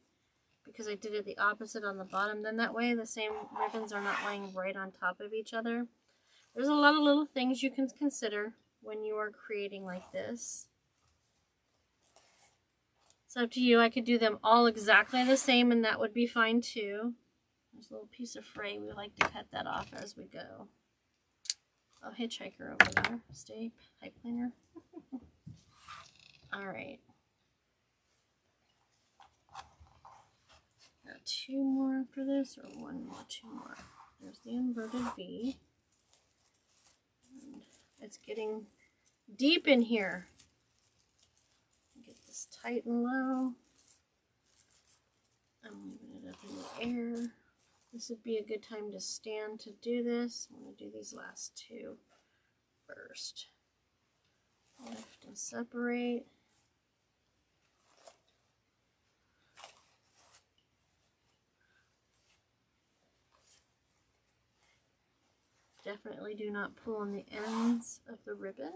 because I did it the opposite on the bottom. Then that way the same ribbons are not laying right on top of each other. There's a lot of little things you can consider when you are creating like this. It's up to you. I could do them all exactly the same and that would be fine too. There's a little piece of fray. We like to cut that off as we go. Oh, hitchhiker over there. Stay, pipe cleaner. All right. Got 2 more after this, or 1 more, 2 more. There's the inverted V. And it's getting deep in here. Get this tight and low. I'm leaving it up in the air. This would be a good time to stand to do this. I'm going to do these last 2 first. Lift and separate. Definitely do not pull on the ends of the ribbon.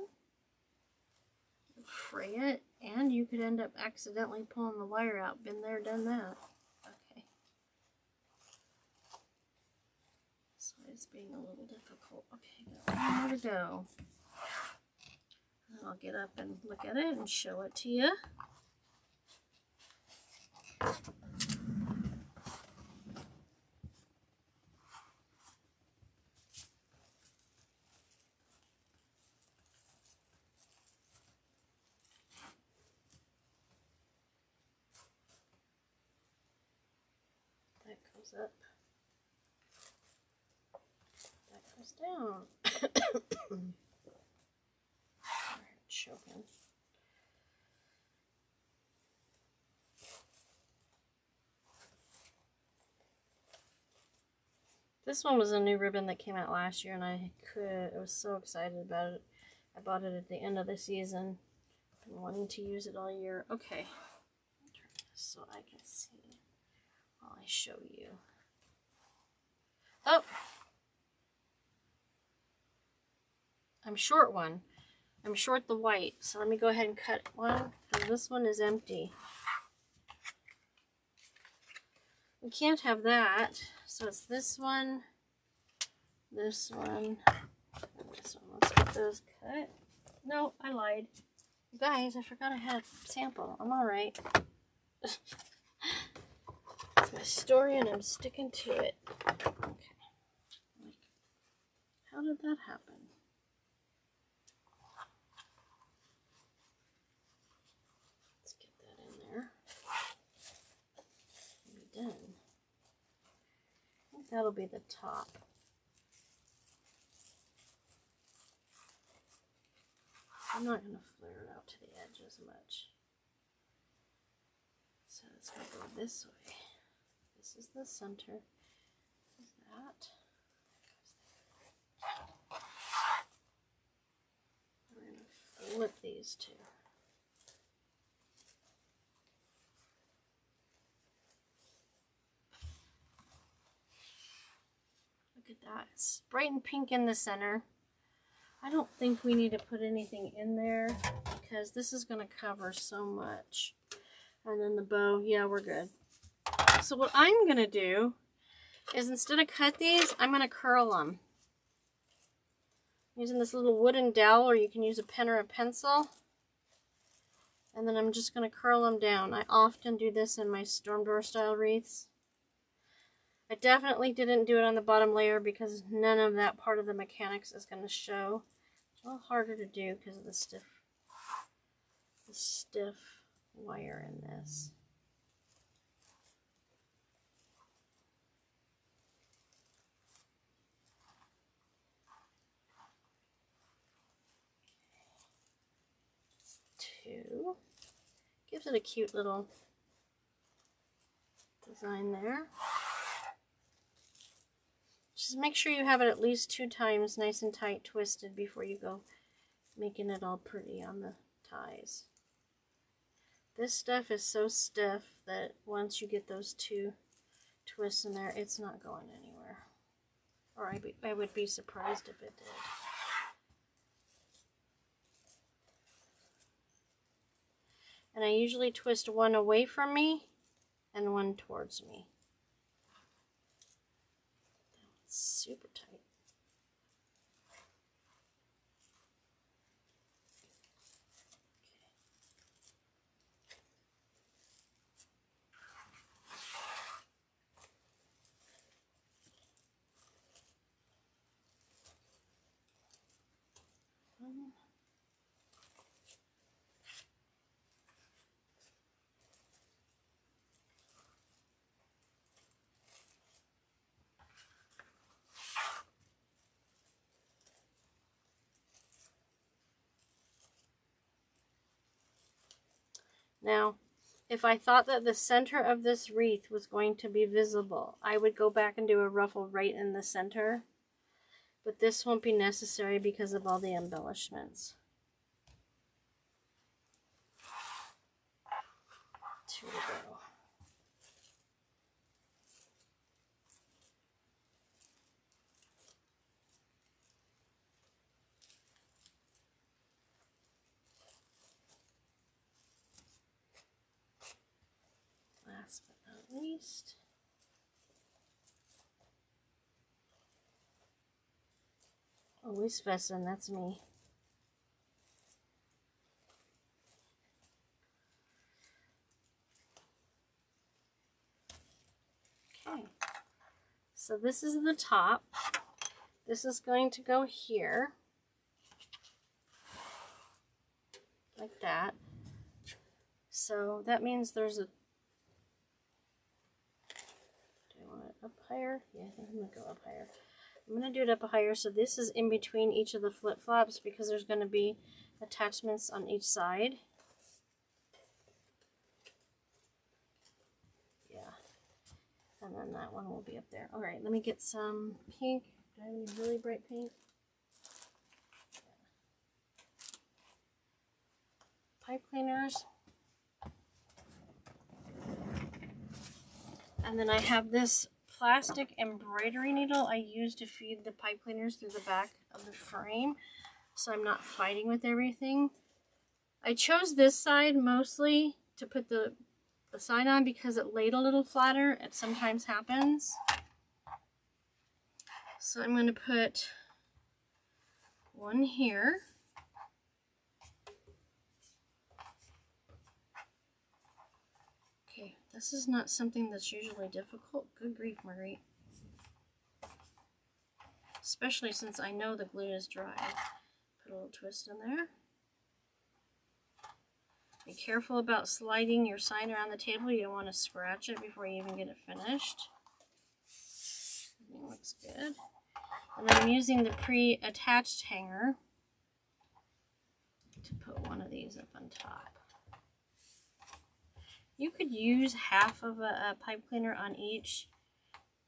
Fray it, and you could end up accidentally pulling the wire out. Been there, done that. Okay. This is being a little difficult. Okay, got 1 more to go. And I'll get up and look at it and show it to you. That goes up. That goes down. Choking. This one was a new ribbon that came out last year, and I was so excited about it. I bought it at the end of the season. Been wanting to use it all year. Okay, turn this so I can see while I show you. Oh, I'm short one. I'm short the white, so let me go ahead and cut one, and this one is empty. We can't have that, so it's this one this one, and this one. Let's get those cut. No, I lied. You guys, I forgot I had a sample. I'm alright. It's my story and I'm sticking to it. Okay. How did that happen? Let's get that in there. Be done. I think that'll be the top. I'm not going to flare it out to the edge as much. So it's going to go this way. This is the center. This is that. We're going to flip these two. Look at that. It's bright and pink in the center. I don't think we need to put anything in there because this is going to cover so much. And then the bow, yeah, we're good. So what I'm going to do is instead of cut these, I'm going to curl them. Using this little wooden dowel, or you can use a pen or a pencil. And then I'm just going to curl them down. I often do this in my storm door style wreaths. I definitely didn't do it on the bottom layer because none of that part of the mechanics is going to show. It's a little harder to do because of the stiff wire in this. Two. Gives it a cute little design there. Just make sure you have it at least 2 times nice and tight twisted before you go making it all pretty on the ties. This stuff is so stiff that once you get those 2 twists in there, it's not going anywhere. Or I would be surprised if it did. And I usually twist one away from me and one towards me. That's super tight. Now, if I thought that the center of this wreath was going to be visible, I would go back and do a ruffle right in the center. But this won't be necessary because of all the embellishments. 2 to go. Last but not least, always Vesson, that's me. Okay, so this is the top. This is going to go here, like that. So that means there's a, do I want it up higher? Yeah, I think I'm going to go up higher. I'm going to do it up higher, so this is in between each of the flip-flops because there's going to be attachments on each side. Yeah. And then that one will be up there. Alright, let me get some pink. Do I have any really bright pink? Pipe cleaners. And then I have this plastic embroidery needle I use to feed the pipe cleaners through the back of the frame, so I'm not fighting with everything. I chose this side mostly to put the sign on because it laid a little flatter. It sometimes happens. So I'm going to put one here. Okay, this is not something that's usually difficult. Good grief, Marguerite. Especially since I know the glue is dry. Put a little twist in there. Be careful about sliding your sign around the table. You don't want to scratch it before you even get it finished. Everything looks good. And then I'm using the pre-attached hanger to put one of these up on top. You could use half of a pipe cleaner on each,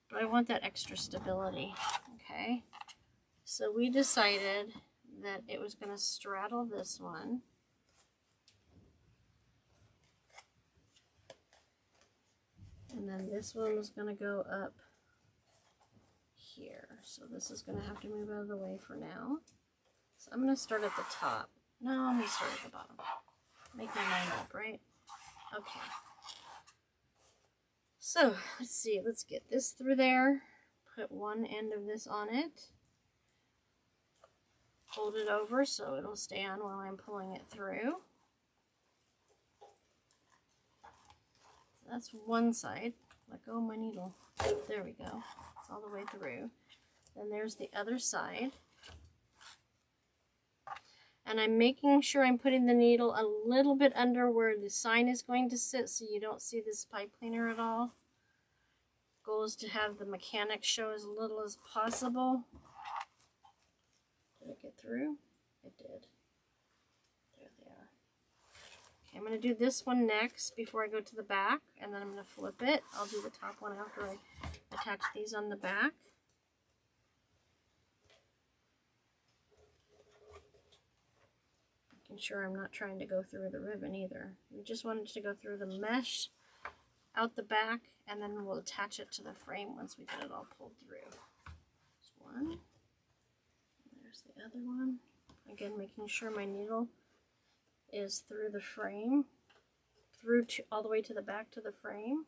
but I want that extra stability. Okay, so we decided that it was going to straddle this one. And then this one was going to go up here. So this is going to have to move out of the way for now. So I'm going to start at the top. No, I'm going to start at the bottom. Make my mind up, right? Okay. So let's see. Let's get this through there. Put one end of this on it. Fold it over so it'll stay on while I'm pulling it through. That's one side. Let go of my needle. There we go. It's all the way through. Then there's the other side. And I'm making sure I'm putting the needle a little bit under where the sign is going to sit so you don't see this pipe cleaner at all. Goal is to have the mechanics show as little as possible. Did it get through? It did. There they are. Okay, I'm going to do this one next before I go to the back, and then I'm going to flip it. I'll do the top one after I attach these on the back. Making sure I'm not trying to go through the ribbon either. We just wanted to go through the mesh out the back, and then we'll attach it to the frame once we get it all pulled through. There's one. There's the other one. Again, making sure my needle is through the frame, through to all the way to the back to the frame,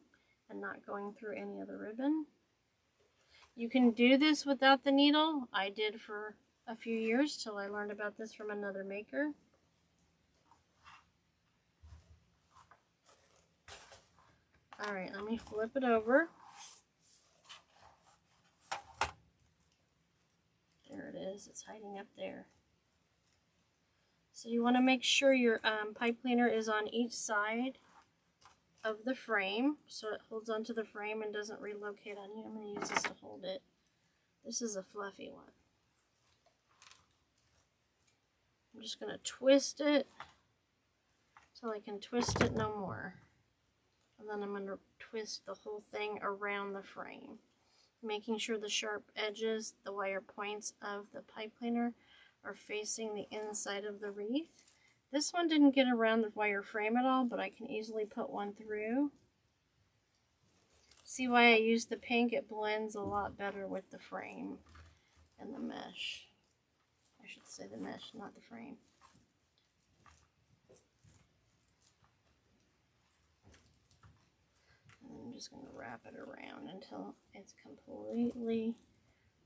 and not going through any of the ribbon. You can do this without the needle. I did for a few years till I learned about this from another maker. Alright, let me flip it over. There it is. It's hiding up there. So you want to make sure your pipe cleaner is on each side of the frame so it holds onto the frame and doesn't relocate on you. I'm going to use this to hold it. This is a fluffy one. I'm just going to twist it till I can twist it no more. And then I'm going to twist the whole thing around the frame, making sure the sharp edges, the wire points of the pipe cleaner are facing the inside of the wreath. This one didn't get around the wire frame at all, but I can easily put one through. See why I use the pink? It blends a lot better with the frame and the mesh. I should say the mesh, not the frame. And I'm just going to wrap it around until it's completely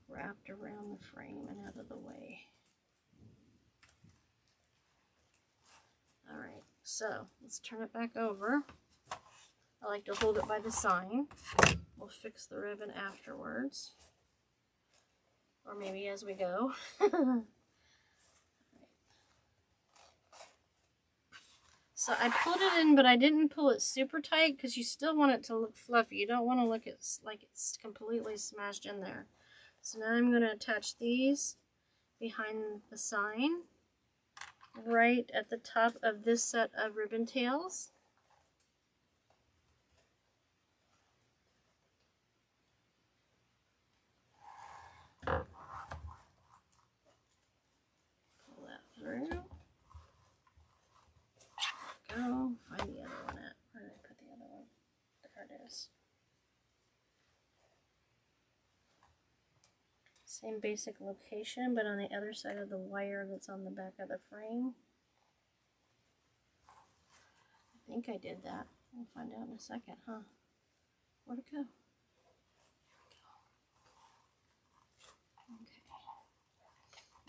wrapped around the frame and out of the way. Alright, so let's turn it back over. I like to hold it by the sign. We'll fix the ribbon afterwards. Or maybe as we go. So I pulled it in, but I didn't pull it super tight because you still want it to look fluffy. You don't want to look like it's completely smashed in there. So now I'm going to attach these behind the sign, right at the top of this set of ribbon tails. Pull that through. Go. Find the other one at. Where did I put the other one? There it is. Same basic location, but on the other side of the wire that's on the back of the frame. I think I did that. We'll find out in a second, huh? Where'd it go?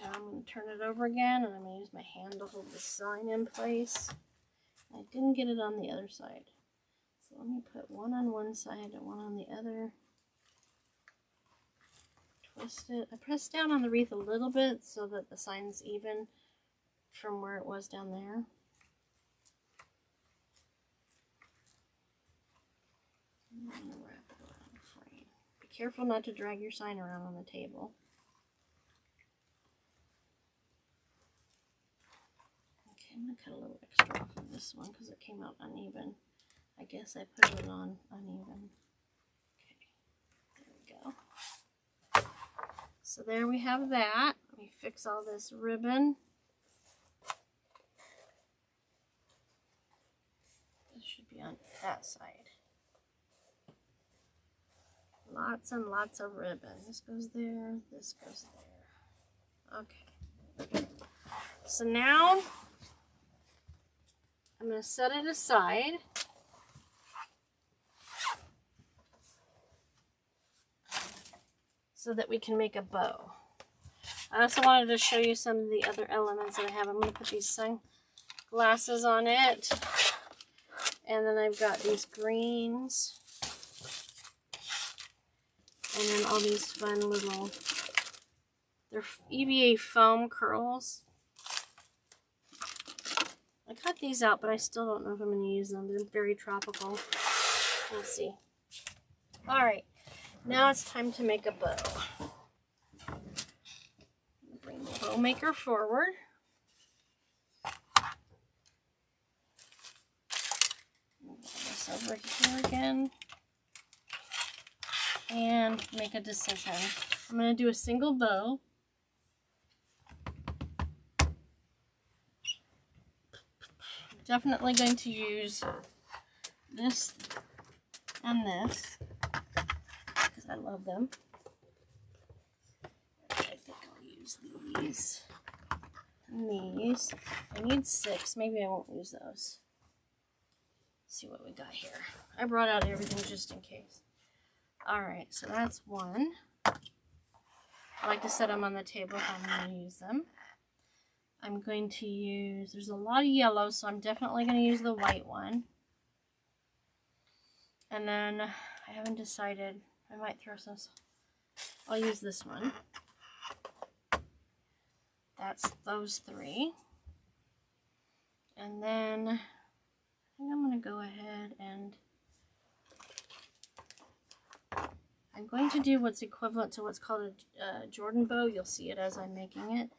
Now I'm going to turn it over again, and I'm going to use my hand to hold the sign in place. I didn't get it on the other side. So let me put one on one side and one on the other. Twist it. I press down on the wreath a little bit so that the sign's even from where it was down there. I'm going to wrap it around the frame. Be careful not to drag your sign around on the table. Okay, I'm going to cut a little extra off of this one because it came out uneven. I guess I put it on uneven. Okay, there we go. So there we have that. Let me fix all this ribbon. This should be on that side. Lots and lots of ribbon. This goes there, this goes there. Okay. So now I'm going to set it aside. So that we can make a bow. I also wanted to show you some of the other elements that I have. I'm going to put these sunglasses on it. And then I've got these greens. And then all these fun little, they're EVA foam curls. I cut these out, but I still don't know if I'm going to use them. They're very tropical. We'll see. Alright. Now it's time to make a bow. Bring the bow maker forward. Move this over here again. And make a decision. I'm going to do a single bow. I'm definitely going to use this and this. I love them. I think I'll use these and these. I need 6. Maybe I won't use those. Let's see what we got here. I brought out everything just in case. Alright, so that's one. I like to set them on the table how I'm going to use them. I'm going to use, there's a lot of yellow, so I'm definitely going to use the white one. And then I haven't decided. I might throw some. I'll use this one. That's those 3. And then I think I'm going to go ahead and I'm going to do what's equivalent to what's called a Jordan bow. You'll see it as I'm making it.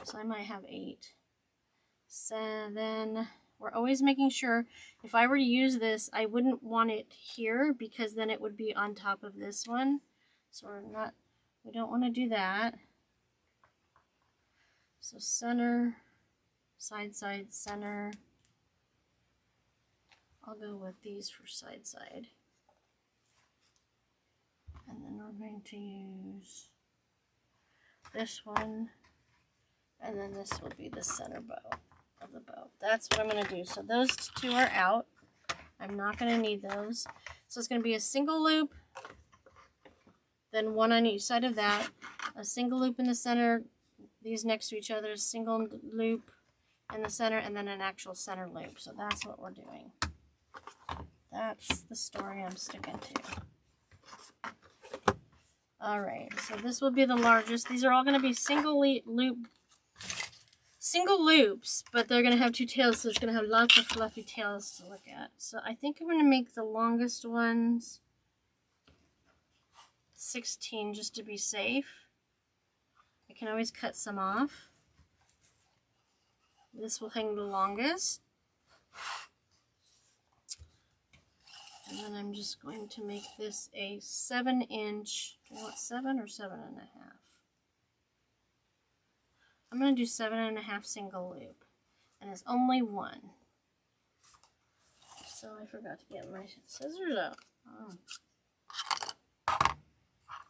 So I might have 8. So then we're always making sure if I were to use this, I wouldn't want it here because then it would be on top of this one. So we don't want to do that. So center, side, side, center. I'll go with these for side, side. And then we're going to use this one. And then this will be the center bow of the bow. That's what I'm going to do. So those 2 are out. I'm not going to need those. So it's going to be a single loop, then one on each side of that, a single loop in the center, these next to each other, a single loop in the center, and then an actual center loop. So that's what we're doing. That's the story I'm sticking to. Alright, so this will be the largest. These are all going to be single loops, but they're going to have 2 tails, so it's going to have lots of fluffy tails to look at. So I think I'm going to make the longest ones 16 just to be safe. I can always cut some off. This will hang the longest. And then I'm just going to make this a 7-inch. Do you want 7 or 7.5? I'm going to do 7.5 single loop. And it's only 1. So I forgot to get my scissors out. Oh.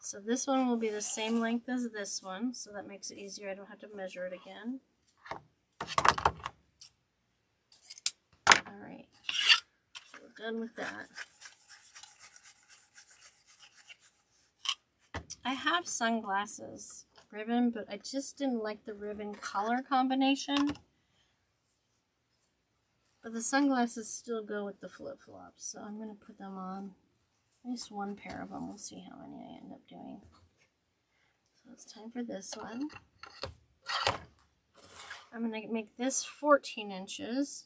So this one will be the same length as this one. So that makes it easier. I don't have to measure it again. Alright. So we're done with that. I have sunglasses ribbon, but I just didn't like the ribbon color combination. But the sunglasses still go with the flip-flops, so I'm going to put them on. At least one pair of them. We'll see how many I end up doing. So it's time for this one. I'm going to make this 14 inches.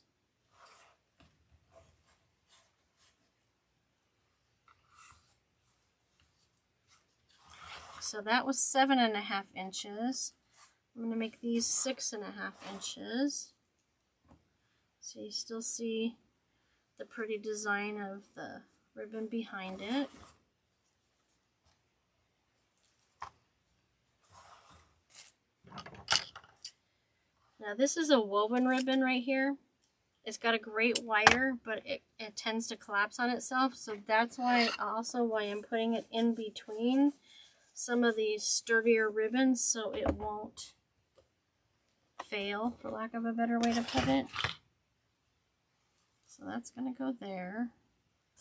So that was 7.5 inches. I'm going to make these 6.5 inches. So you still see the pretty design of the ribbon behind it. Now this is a woven ribbon right here. It's got a great wire, but it tends to collapse on itself. So that's why I'm putting it in between some of these sturdier ribbons so it won't fail, for lack of a better way to put it. So that's going to go there.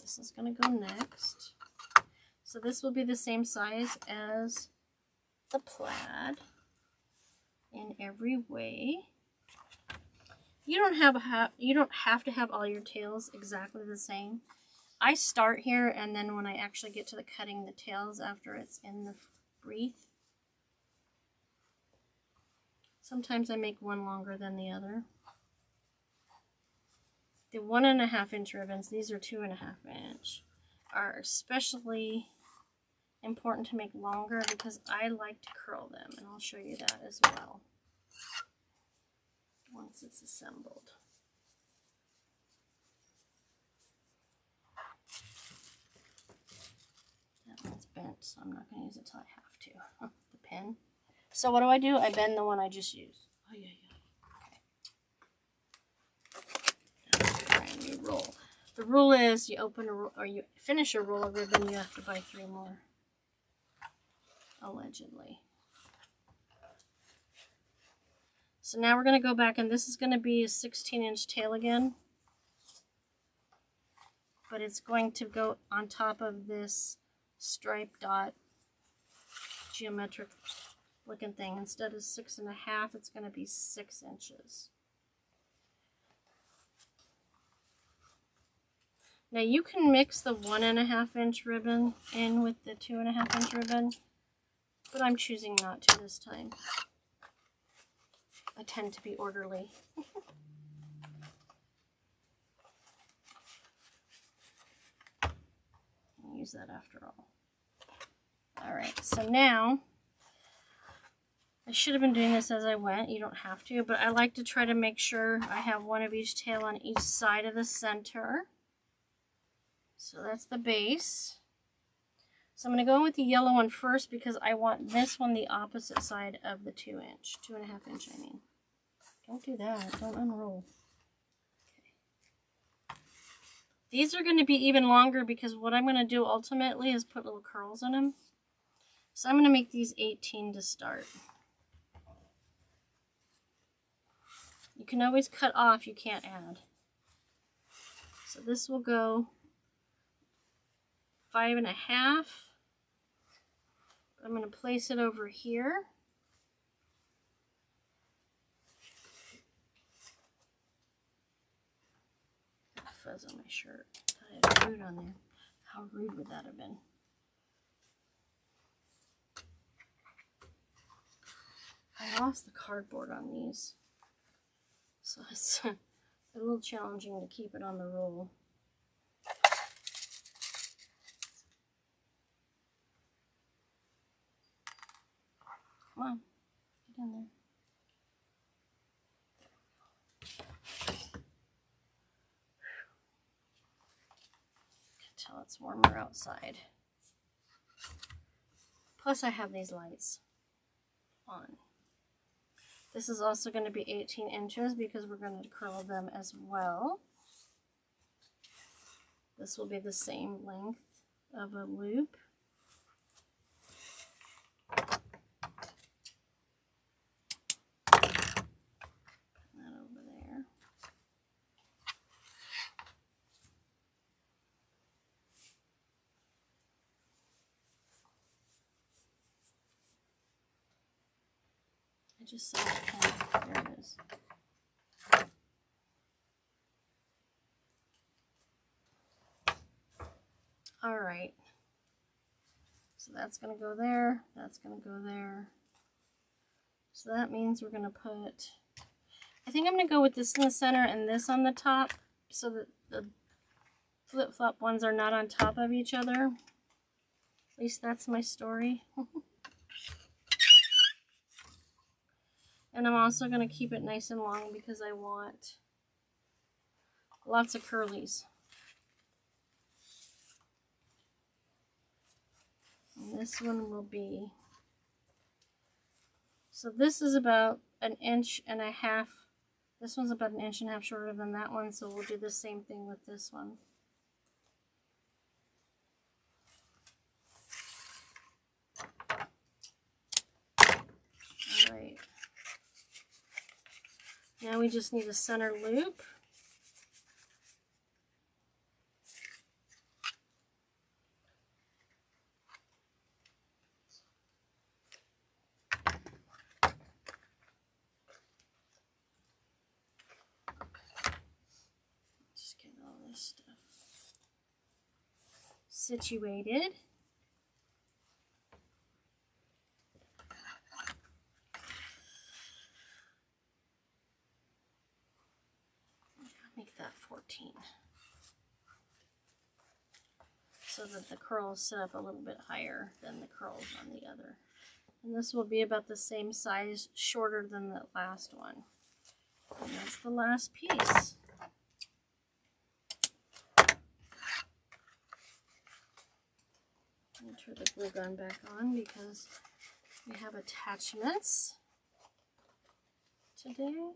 This is going to go next. So this will be the same size as the plaid in every way. You don't have to have all your tails exactly the same. I start here, and then when I actually get to the cutting the tails after it's in the wreath, sometimes I make one longer than the other. The 1.5 inch ribbons, these are 2.5 inch, are especially important to make longer because I like to curl them, and I'll show you that as well once it's assembled. That one's bent, so I'm not going to use it till I have to. The pen. So what do? I bend the one I just used. Oh, yeah. You roll. The rule is you open or you finish a roll of ribbon, you have to buy 3 more. Allegedly. So now we're going to go back, and this is going to be a 16-inch tail again. But it's going to go on top of this stripe dot geometric looking thing. Instead of 6.5, it's going to be 6 inches. Now you can mix the 1.5 inch ribbon in with the 2.5 inch ribbon, but I'm choosing not to this time. I tend to be orderly. I'll use that after all. Alright, so now, I should have been doing this as I went. You don't have to, but I like to try to make sure I have one of each tail on each side of the center. So that's the base. So I'm going to go in with the yellow one first because I want this one the opposite side of the 2.5 inch, I mean. Don't do that, don't unroll. Okay. These are going to be even longer because what I'm going to do ultimately is put little curls in them. So I'm going to make these 18 to start. You can always cut off, you can't add. So this will go 5.5. I'm going to place it over here. Fuzz on my shirt. I had food on there. How rude would that have been? I lost the cardboard on these, so it's a little challenging to keep it on the roll. Come on, get in there. Tell it's warmer outside. Plus I have these lights on. This is also going to be 18 inches because we're going to curl them as well. This will be the same length of a loop. Put that over there. just saw it. There it is. All right. So that's going to go there. That's going to go there. So that means we're going to put, I think I'm going to go with this in the center and this on the top so that the flip-flop ones are not on top of each other. At least that's my story. And I'm also going to keep it nice and long because I want lots of curlies. And this one will be, so this is about 1.5 inches. This one's about 1.5 inches shorter than that one, so we'll do the same thing with this one. Alright. Now we just need a center loop. Just get all this stuff situated. Make that 14 so that the curls sit up a little bit higher than the curls on the other. And this will be about the same size, shorter than the last one. And that's the last piece. Let me turn the glue gun back on because we have attachments today.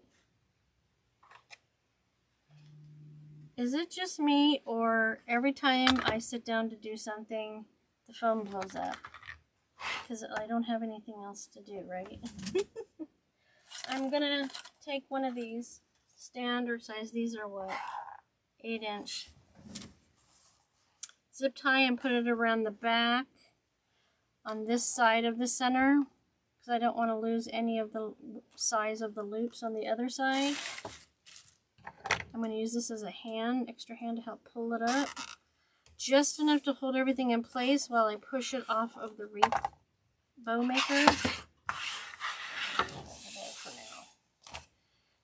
Is it just me, or every time I sit down to do something, the phone blows up? Because I don't have anything else to do, right? I'm going to take one of these standard size. These are what? 8-inch. Zip tie and put it around the back on this side of the center, because I don't want to lose any of the size of the loops on the other side. I'm going to use this as a hand, extra hand to help pull it up. Just enough to hold everything in place while I push it off of the wreath bow maker. For now.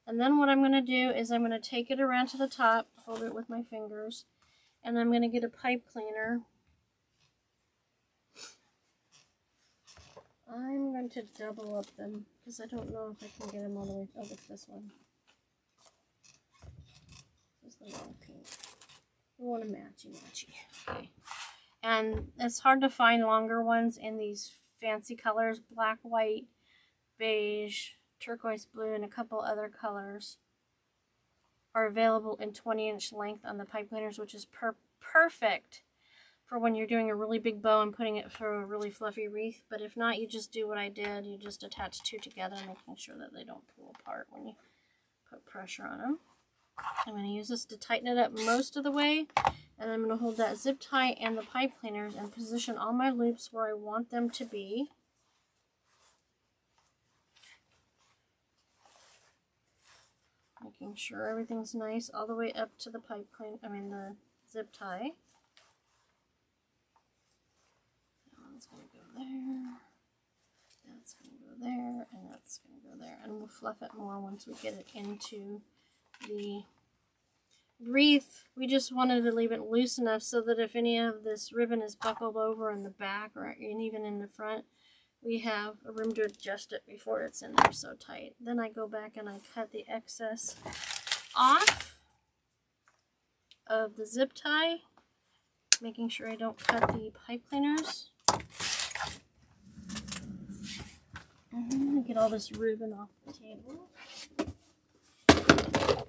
And then what I'm going to do is I'm going to take it around to the top, hold it with my fingers, and I'm going to get a pipe cleaner. I'm going to double up them because I don't know if I can get them all the way. Oh, it's this one. The long pink. We want a matchy. Okay. And it's hard to find longer ones in these fancy colors. Black, white, beige, turquoise blue, and a couple other colors are available in 20-inch length on the pipe cleaners, which is perfect for when you're doing a really big bow and putting it through a really fluffy wreath. But if not, you just do what I did. You just attach two together, making sure that they don't pull apart when you put pressure on them. I'm going to use this to tighten it up most of the way, and I'm going to hold that zip tie and the pipe cleaners and position all my loops where I want them to be. Making sure everything's nice all the way up to the the zip tie. That one's going to go there, that's going to go there, and that's going to go there. And we'll fluff it more once we get it into the wreath. We just wanted to leave it loose enough so that if any of this ribbon is buckled over in the back or even in the front, we have a room to adjust it before it's in there so tight. Then I go back and I cut the excess off of the zip tie, making sure I don't cut the pipe cleaners. I'm going to get all this ribbon off the table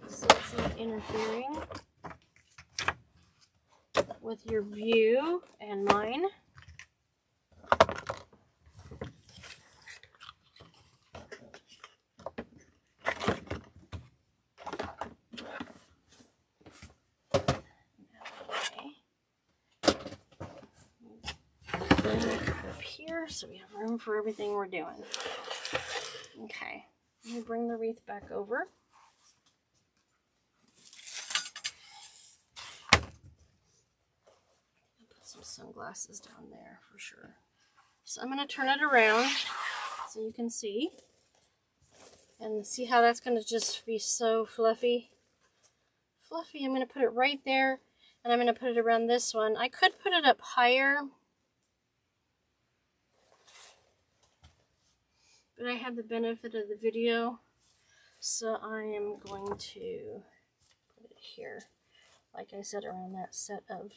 so it's not interfering with your view and mine. Up here so we have room for everything we're doing. Okay, Let me bring the wreath back over. I'll put some sunglasses down there for sure. So I'm going to turn it around so you can see. And see how that's going to just be so fluffy. Fluffy. I'm going to put it right there. And I'm going to put it around this one. I could put it up higher. But I have the benefit of the video. So I am going to put it here. Like I said, around that set of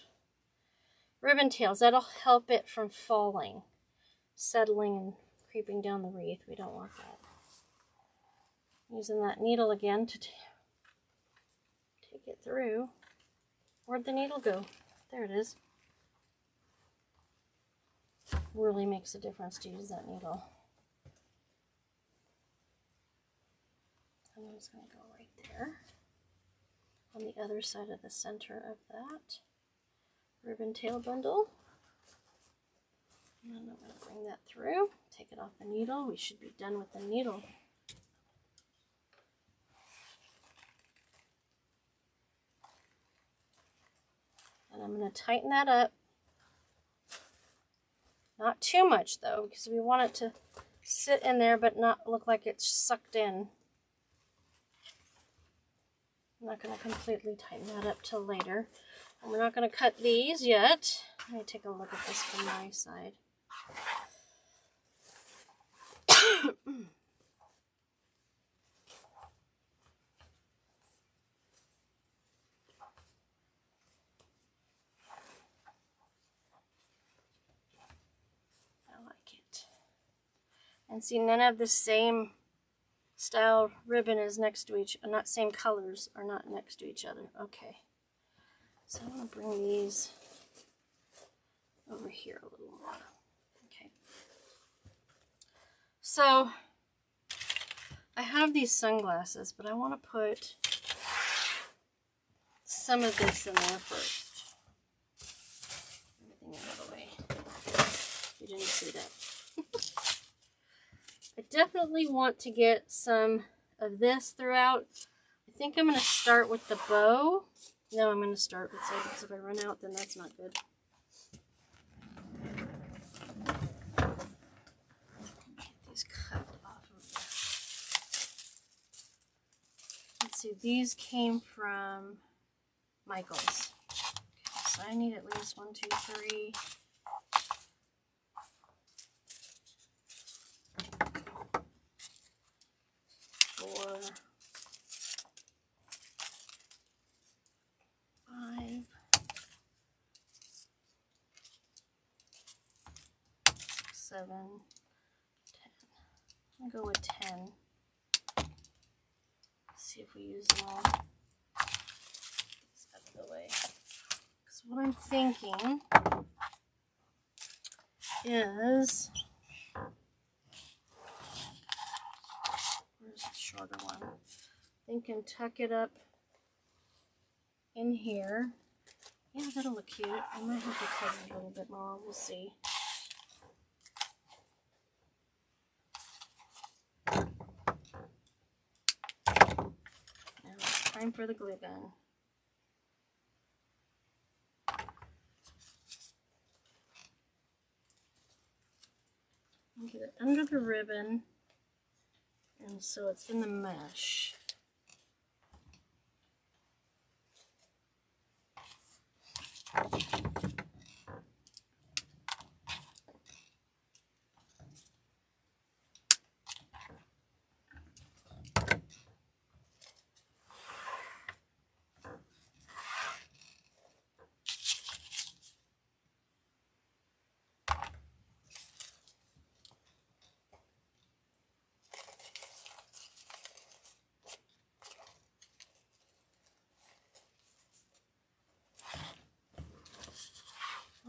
ribbon tails. That'll help it from falling. Settling and creeping down the wreath. We don't want that. Using that needle again to take it through. Where'd the needle go? There it is. Really makes a difference to use that needle. And I'm just going to go right there on the other side of the center of that ribbon tail bundle. And then I'm going to bring that through, take it off the needle. We should be done with the needle. And I'm going to tighten that up. Not too much though, because we want it to sit in there but not look like it's sucked in. I'm not going to completely tighten that up till later. And we're not going to cut these yet. Let me take a look at this from my side. And see, none of the same style ribbon is next to each, not same colors are not next to each other. Okay. So I'm going to bring these over here a little more. Okay. So I have these sunglasses, but I want to put some of this in there first. Everything out of the way. You didn't see that. I definitely want to get some of this throughout. I think I'm going to start with the bow. No, I'm going to start with side because if I run out, then that's not good. Get these cut off of there. Let's see, these came from Michael's. Okay, so I need at least 1, 2, 3. 4, 5, 7, 10. I'm going to go with 10. See if we use them all. It's out of the way. Because what I'm thinking is, where's the shorter one? I think and tuck it up in here. Yeah, that'll look cute. I might have to cut it a little bit more. We'll see. Now it's time for the glue gun. Get it under the ribbon, and so it's in the mesh.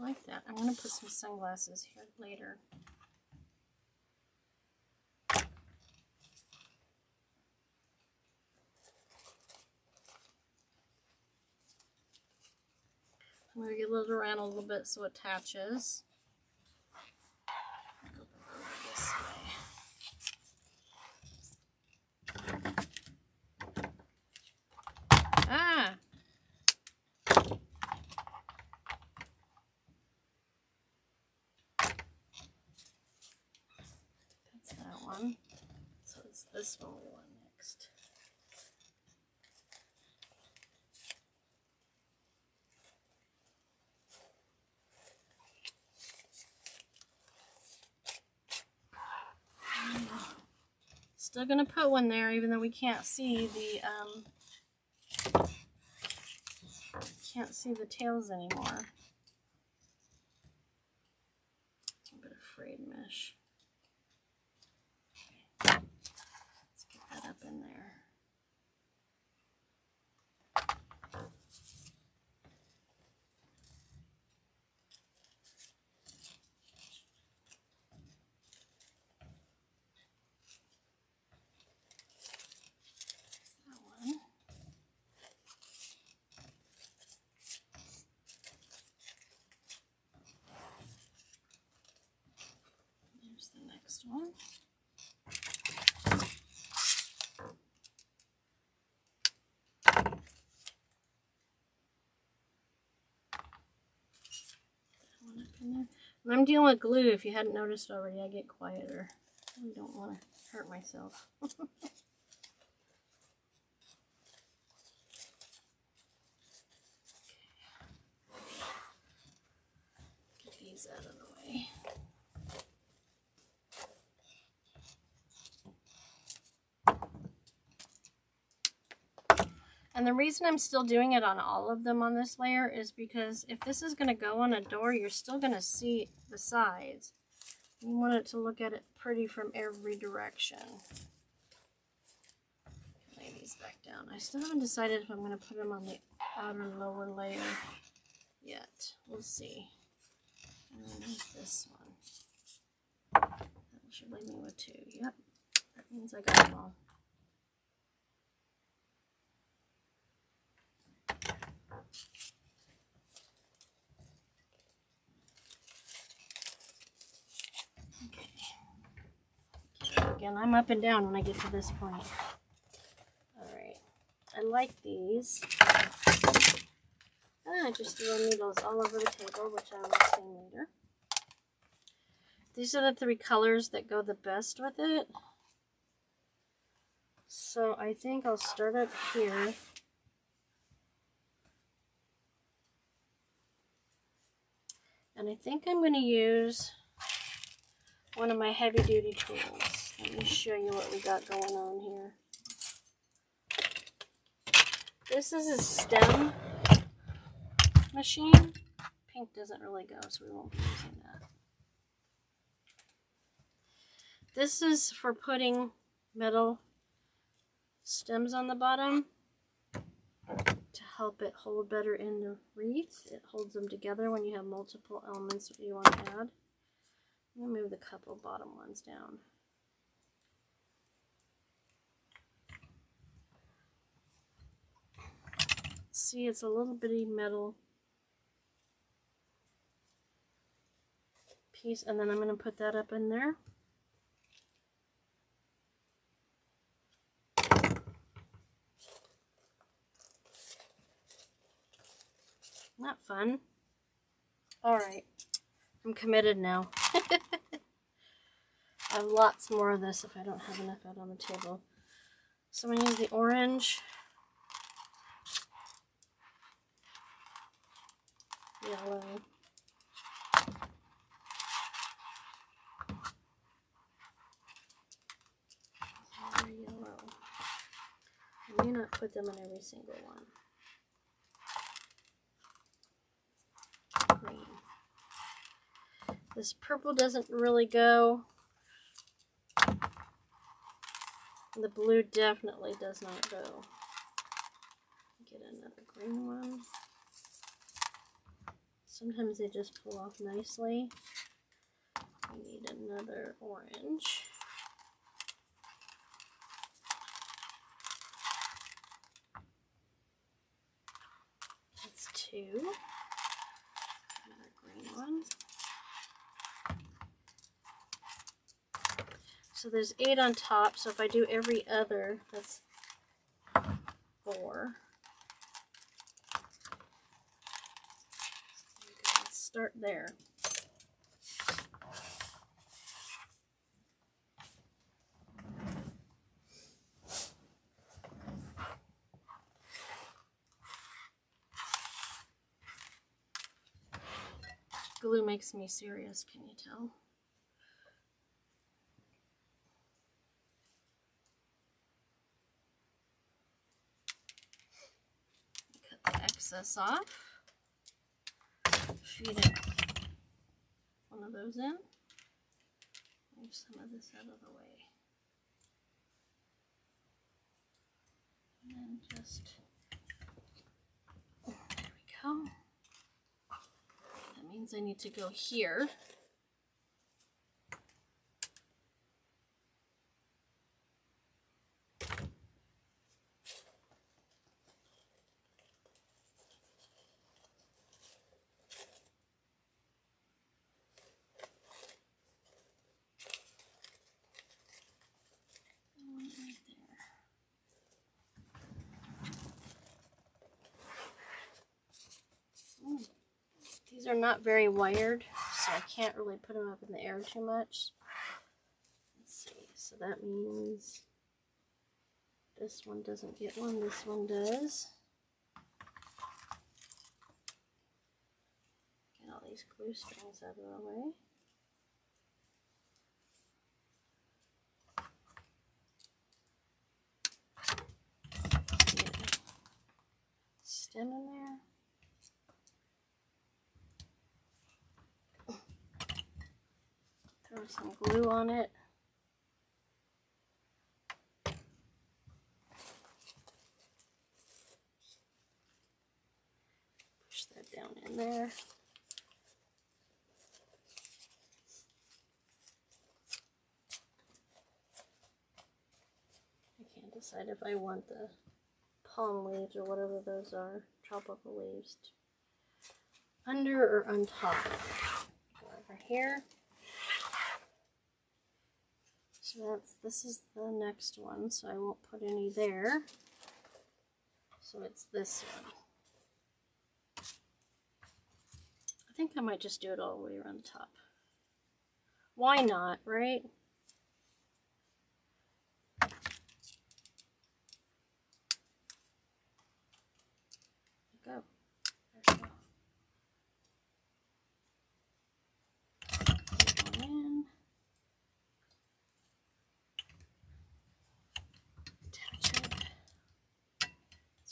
I like that. I'm going to put some sunglasses here later. I'm going to get it around a little bit so it attaches. Go over this way. next. Still gonna put one there, even though we can't see the tails anymore. A bit of frayed mesh. Okay. Let's get that up in there. There's the next one. When I'm dealing with glue, if you hadn't noticed already, I get quieter. I don't want to hurt myself. Get these out of the way. And the reason I'm still doing it on all of them on this layer is because if this is going to go on a door, you're still going to see the sides. You want it to look at it pretty from every direction. Lay these back down. I still haven't decided if I'm going to put them on the outer lower layer yet. We'll see. And then there's this one. That should leave me with 2. Yep. That means I got them all. Again, I'm up and down when I get to this point. Alright. I like these. I just threw needles all over the table, which I will explain later. These are the 3 colors that go the best with it. So I think I'll start up here. And I think I'm going to use one of my heavy duty tools. Let me show you what we got going on here. This is a stem machine. Pink doesn't really go, so we won't be using that. This is for putting metal stems on the bottom to help it hold better in the wreath. It holds them together when you have multiple elements that you want to add. I'm going to move the couple bottom ones down. See, it's a little bitty metal piece, and then I'm going to put that up in there. Not fun. Alright, I'm committed now. I have lots more of this if I don't have enough out on the table. So I'm going to use the orange, yellow, yellow. I may not put them in every single one. Green. This purple doesn't really go. The blue definitely does not go. Get another green one. Sometimes they just pull off nicely. We need another orange. That's 2. Another green one. So there's 8 on top, so if I do every other, that's 4. Let's start there. glue makes me serious, can you tell? Cut the excess off. Feed it one of those in. Move some of this out of the way. And then just, there we go. That means I need to go here. These are not very wired, so I can't really put them up in the air too much. Let's see, so that means this one doesn't get one, this one does. Get all these glue strings out of the way. Get a stem in there. Throw some glue on it. Push that down in there. I can't decide if I want the palm leaves or whatever those are, tropical leaves, under or on top. Go over here. So this is the next one, so I won't put any there. So it's this one. I think I might just do it all the way around the top. Why not, right? Go. There we go. Put one in.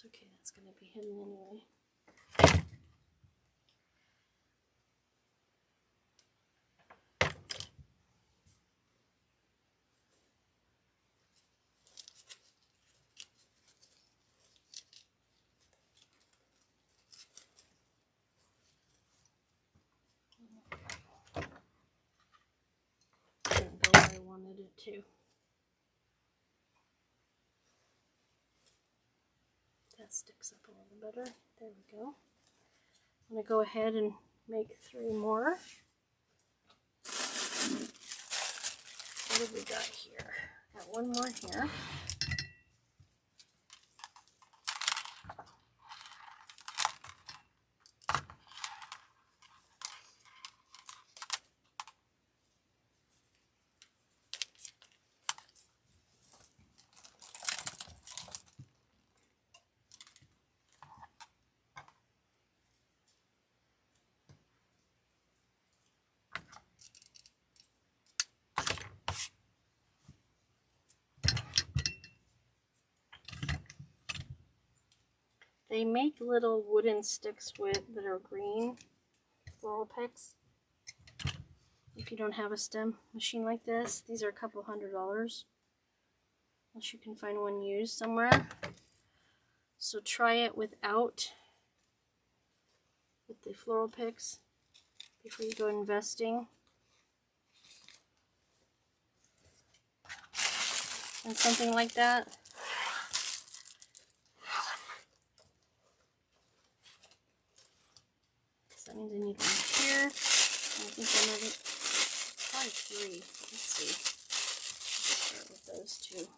Okay, that's going to be hidden anyway. Didn't go where I wanted it to. That sticks up a little better. There we go. I'm going to go ahead and make 3 more. What have we got here? Got one more here. They make little wooden sticks that are green floral picks. If you don't have a stem machine like this, these are a couple $100, unless you can find one used somewhere. So try it with the floral picks before you go investing. And something like that. So that means I need one here. And I think another, probably 3. Let's see. Let's start with those 2.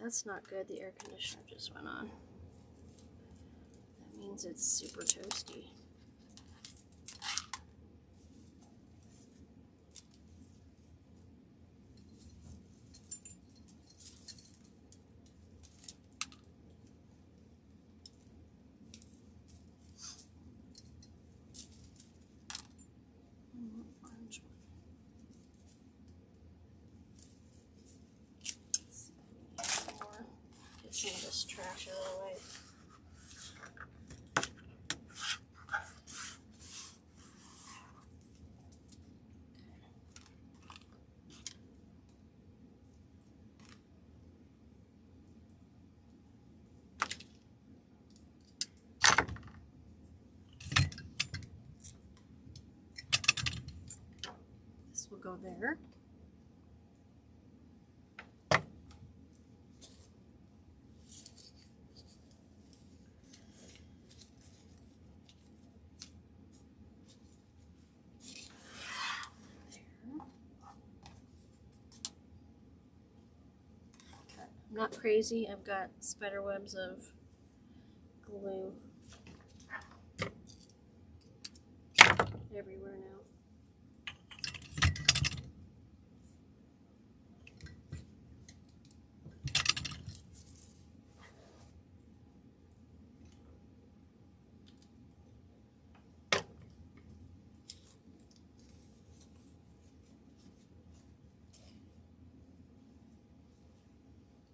That's not good. The air conditioner just went on. That means it's super toasty. trash out of the way. This will go there. I'm not crazy. I've got spider webs of glue everywhere now.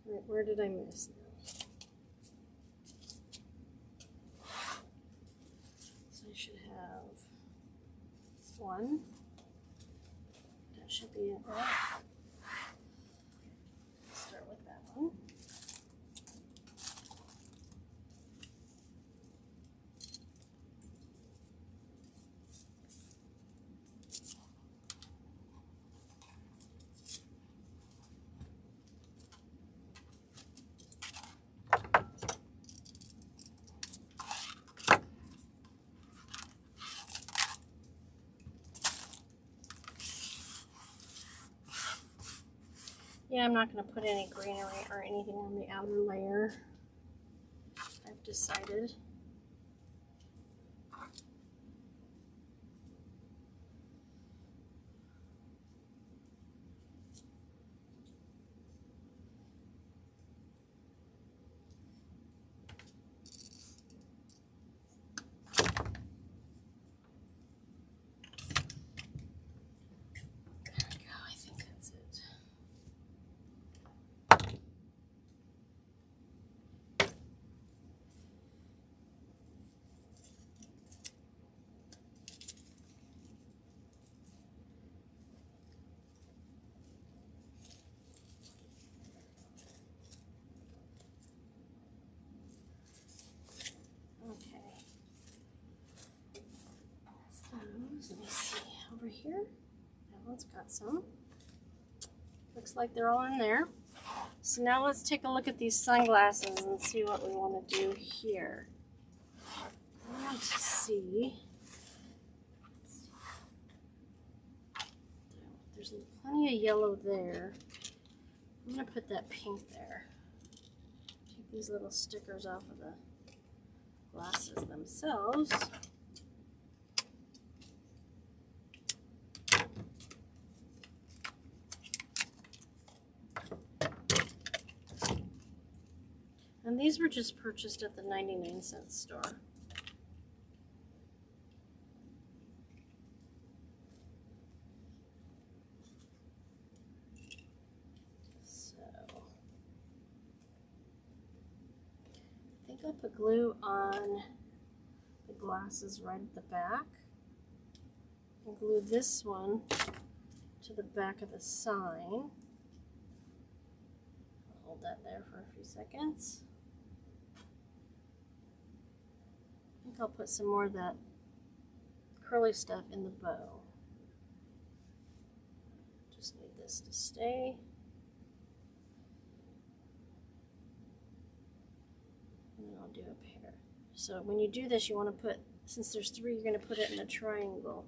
Right, where did I miss now? So I should have one. That should be it, right? Start with that one. Yeah, I'm not going to put any greenery or anything on the outer layer. I've decided. There we go, I think that's it. Let me see over here. That one's got some. Looks like they're all in there. So now let's take a look at these sunglasses and see what we want to do here. I want to see. There's plenty of yellow there. I'm going to put that pink there. Take these little stickers off of the glasses themselves. And these were just purchased at the 99-cent store. So, I think I'll put glue on the glasses right at the back. And glue this one to the back of the sign. I'll hold that there for a few seconds. I think I'll put some more of that curly stuff in the bow. Just need this to stay. And then I'll do a pair. So when you do this, you want to put, since there's three, you're going to put it in a triangle.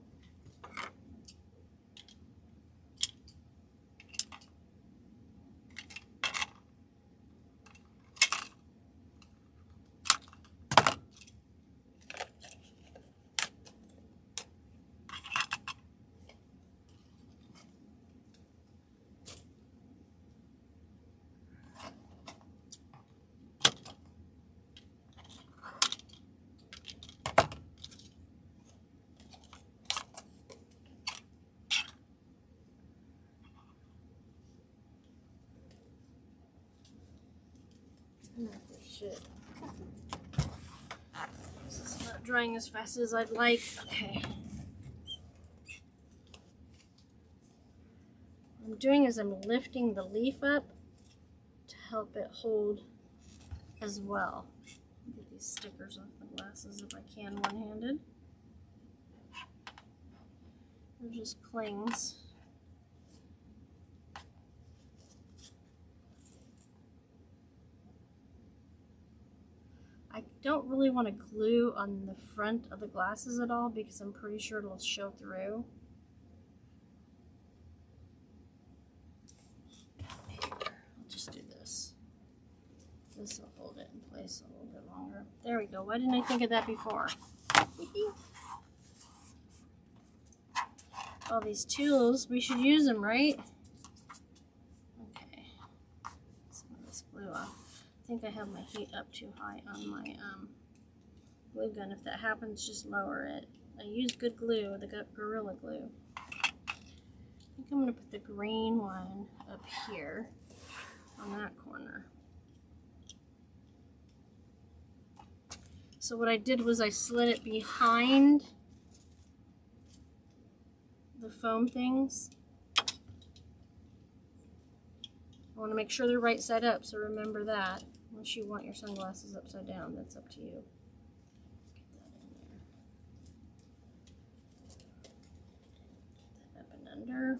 Not this shit. This is not drying as fast as I'd like. Okay. What I'm doing is I'm lifting the leaf up to help it hold as well. Get these stickers off the glasses if I can one-handed. They're just clings. I don't really want to glue on the front of the glasses at all because I'm pretty sure it'll show through. Here, I'll just do this. This will hold it in place a little bit longer. There we go. Why didn't I think of that before? All these tools, we should use them, right? Okay. Some of this glue off. I think I have my heat up too high on my glue gun. If that happens, just lower it. I use good glue, the Gorilla Glue. I think I'm going to put the green one up here on that corner. So what I did was I slid it behind the foam things. I want to make sure they're right side up, so remember that. Unless you want your sunglasses upside down, that's up to you. Get that in there. Get that up and under.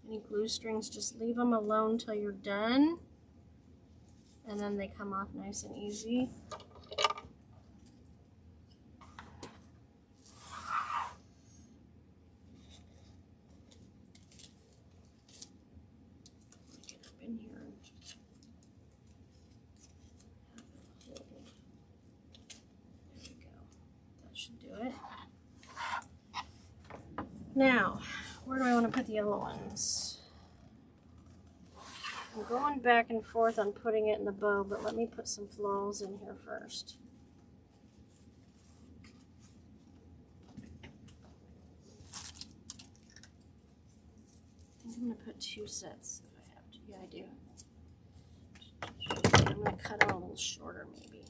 Any glue strings, just leave them alone till you're done. And then they come off nice and easy. Get up in here and have it hold. There we go. That should do it. Now, where do I want to put the yellow ones? I'm going back and forth on putting it in the bow, but let me put some florals in here first. I think I'm going to put 2 sets if I have to. Yeah, I do. I'm going to cut it a little shorter maybe.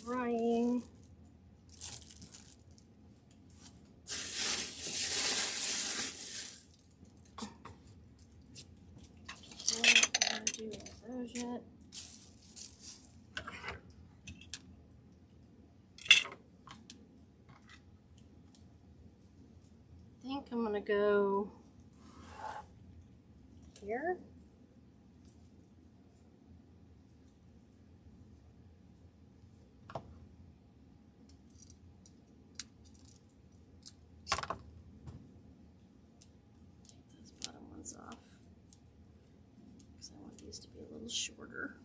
Drying. What am I doing with those yet? I think I'm gonna go here. Off because I want these to be a little shorter.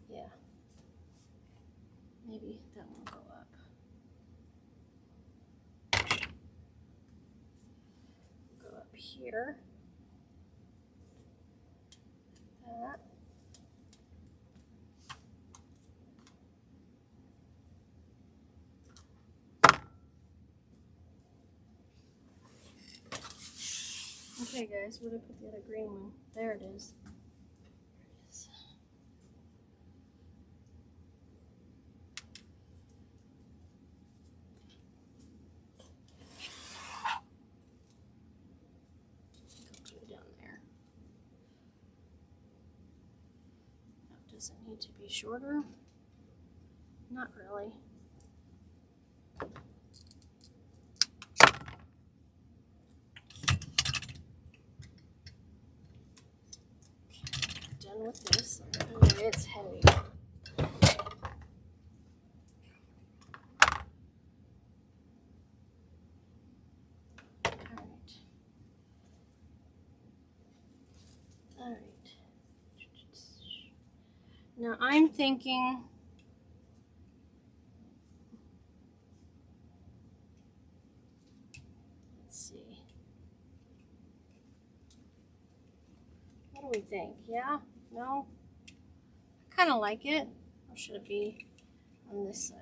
Yeah, maybe that won't go up. Go up here. That. Okay guys, where did I put the other green one? There it is. Does it need to be shorter? Not really. Done with this. Oh, it's heavy. Alright. Now I'm thinking, let's see. What do we think? Yeah? No? I kind of like it. Or should it be on this side?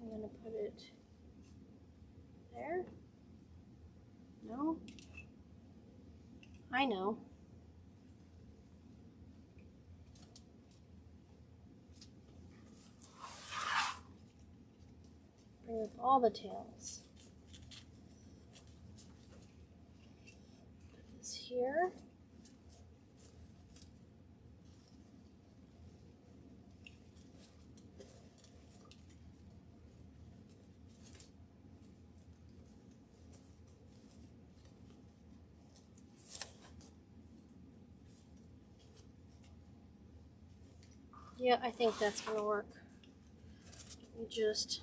I'm going to put it there. No? I know. Bring up all the tails. Put this here. Yeah, I think that's going to work. Let me just...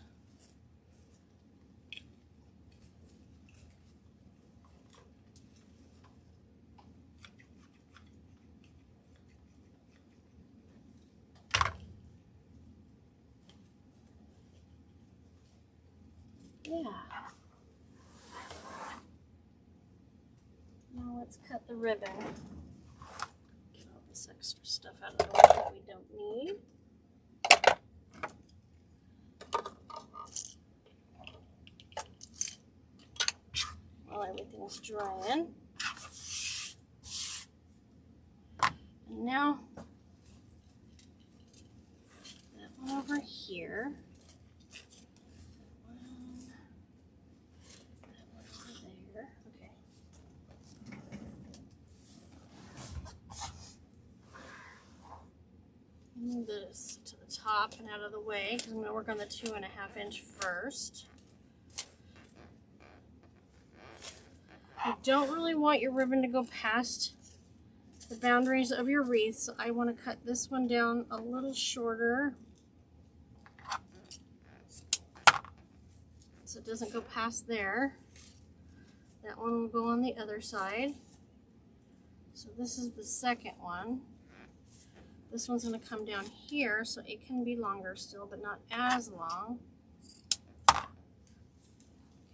Yeah. Now let's cut the ribbon. Get all this extra stuff out of the way that we don't need. While everything's drying. And now, that one over here. That one over there. Okay. Move this to the top and out of the way because I'm going to work on the 2.5 inch first. You don't really want your ribbon to go past the boundaries of your wreath, so I want to cut this one down a little shorter so it doesn't go past there. That one will go on the other side. So this is the second one. This one's going to come down here, so it can be longer still, but not as long.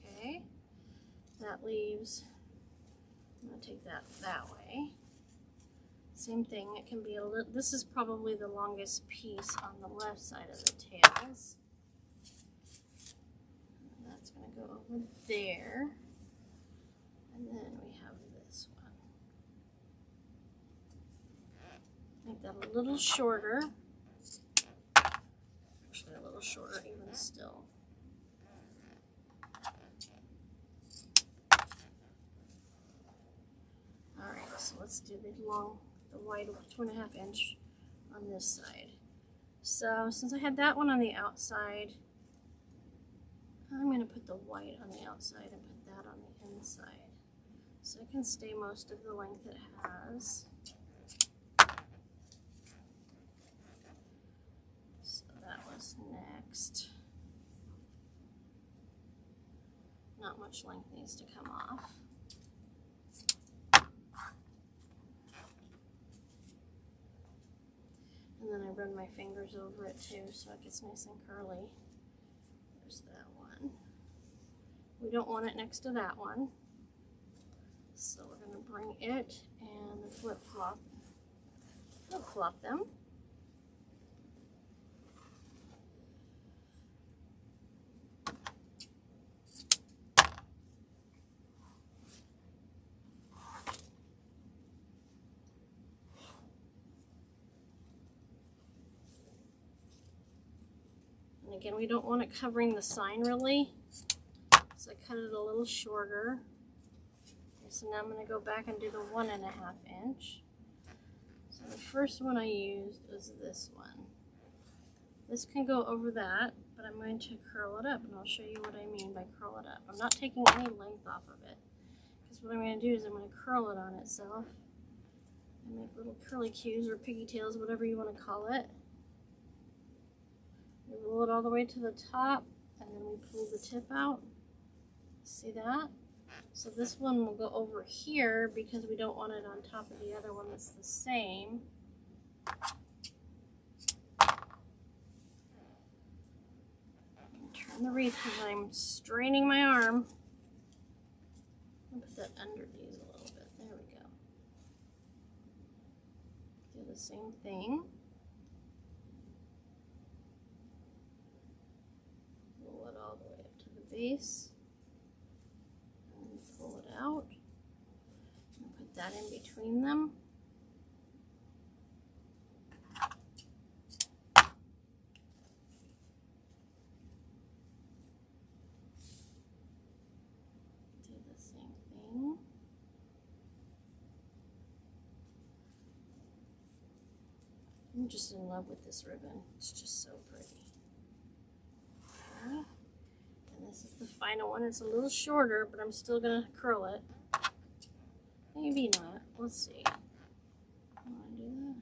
Okay, that leaves, I'm going to take that way. Same thing, it can be a little, this is probably the longest piece on the left side of the tails. And that's going to go over there. And then we have this one. Make that a little shorter. Actually, a little shorter even still. Alright, so let's do the wide 2.5 inch on this side. So since I had that one on the outside, I'm going to put the white on the outside and put that on the inside. So it can stay most of the length it has. So that was next. Not much length needs to come off. And then I run my fingers over it too so it gets nice and curly. There's that one. We don't want it next to that one. So we're going to bring it and the flip flop them. And again, we don't want it covering the sign really, so I cut it a little shorter. Okay, so now I'm going to go back and do the 1.5 inch. The first one I used was this one. This can go over that, but I'm going to curl it up, and I'll show you what I mean by curl it up. I'm not taking any length off of it, because what I'm going to do is I'm going to curl it on itself and make little curly cues or pigtails, whatever you want to call it. We roll it all the way to the top, and then we pull the tip out. See that? So this one will go over here because we don't want it on top of the other one that's the same. Turn the wreath because I'm straining my arm. I'll put that under these a little bit. There we go. Do the same thing. Roll it all the way up to the base. And pull it out. And put that in between them. I'm just in love with this ribbon. It's just so pretty. Okay. And this is the final one. It's a little shorter, but I'm still going to curl it. Maybe not. Let's see. I want to do that.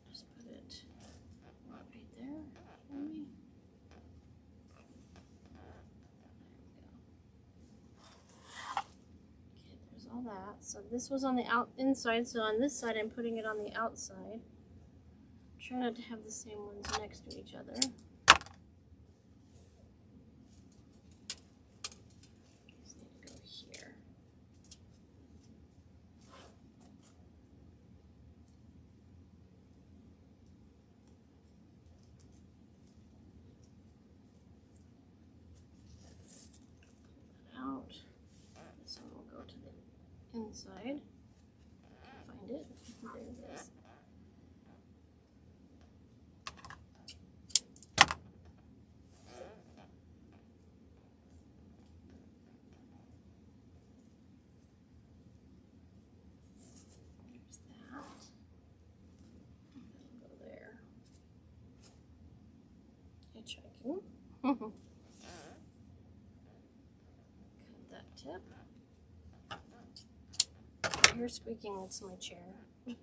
Just put it right there. Maybe. Okay, there's all that. So this was on the inside, so on this side I'm putting it on the outside. Try not to have the same ones next to each other. These need to go here. Pull that out. This one will go to the inside. Find it. There it is. Checking. Cut that tip. I hear squeaking, it's my chair. I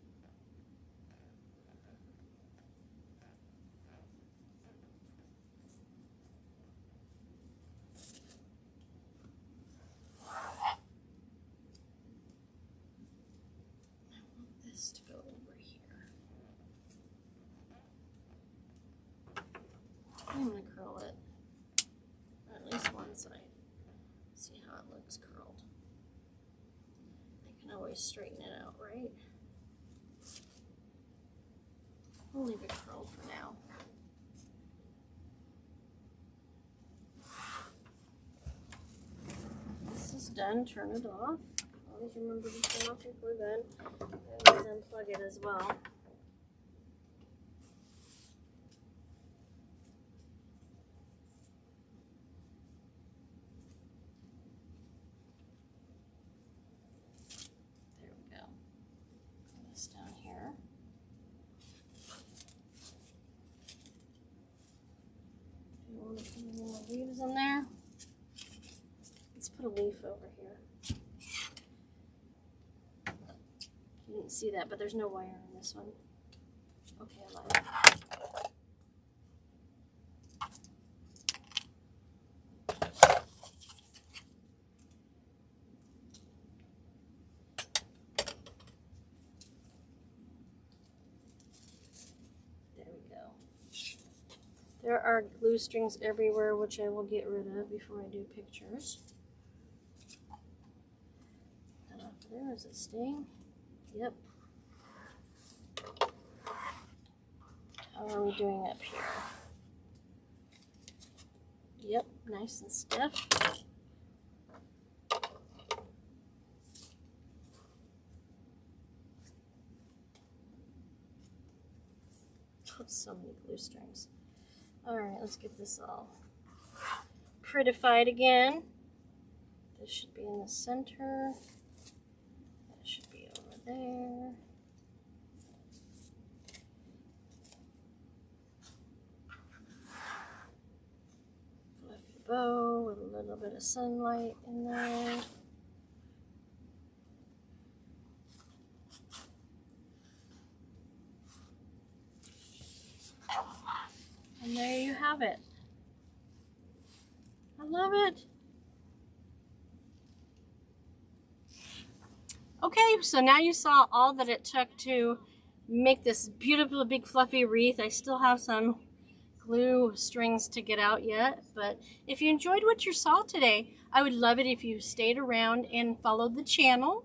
want this to go over here. I'm going to curl it, or at least one side. See how it looks curled. I can always straighten it out, right? We'll leave it curled for now. This is done. Turn it off. Always remember to turn off your glue gun. And always unplug it as well. Down here. Do you want to put any more leaves in there? Let's put a leaf over here. You didn't see that, but there's no wire in this one. Okay, I lied. There are glue strings everywhere, which I will get rid of before I do pictures. And off there, is it staying? Yep. How are we doing up here? Yep, nice and stiff. Oh, so many glue strings. Alright, let's get this all prettified again. This should be in the center. That should be over there. bow with a little bit of sunlight in there. And there you have it. I love it. Okay, so now you saw all that it took to make this beautiful big fluffy wreath. I still have some glue strings to get out yet, but if you enjoyed what you saw today, I would love it if you stayed around and followed the channel.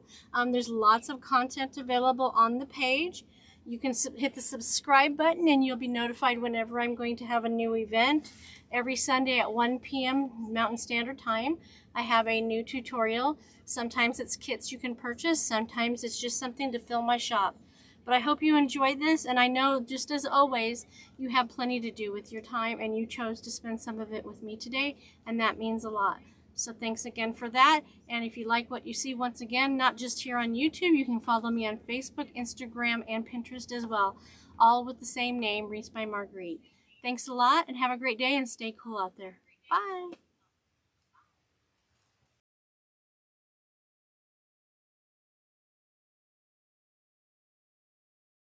There's lots of content available on the page. You can hit the subscribe button and you'll be notified whenever I'm going to have a new event. Every Sunday at 1 p.m. Mountain Standard Time, I have a new tutorial. Sometimes it's kits you can purchase, sometimes it's just something to fill my shop. But I hope you enjoyed this, and I know, just as always, you have plenty to do with your time, and you chose to spend some of it with me today, and that means a lot. So thanks again for that, and if you like what you see, once again, not just here on YouTube, you can follow me on Facebook, Instagram, and Pinterest as well, all with the same name, Wreaths by Marguerite. Thanks a lot, and have a great day, and stay cool out there. Bye!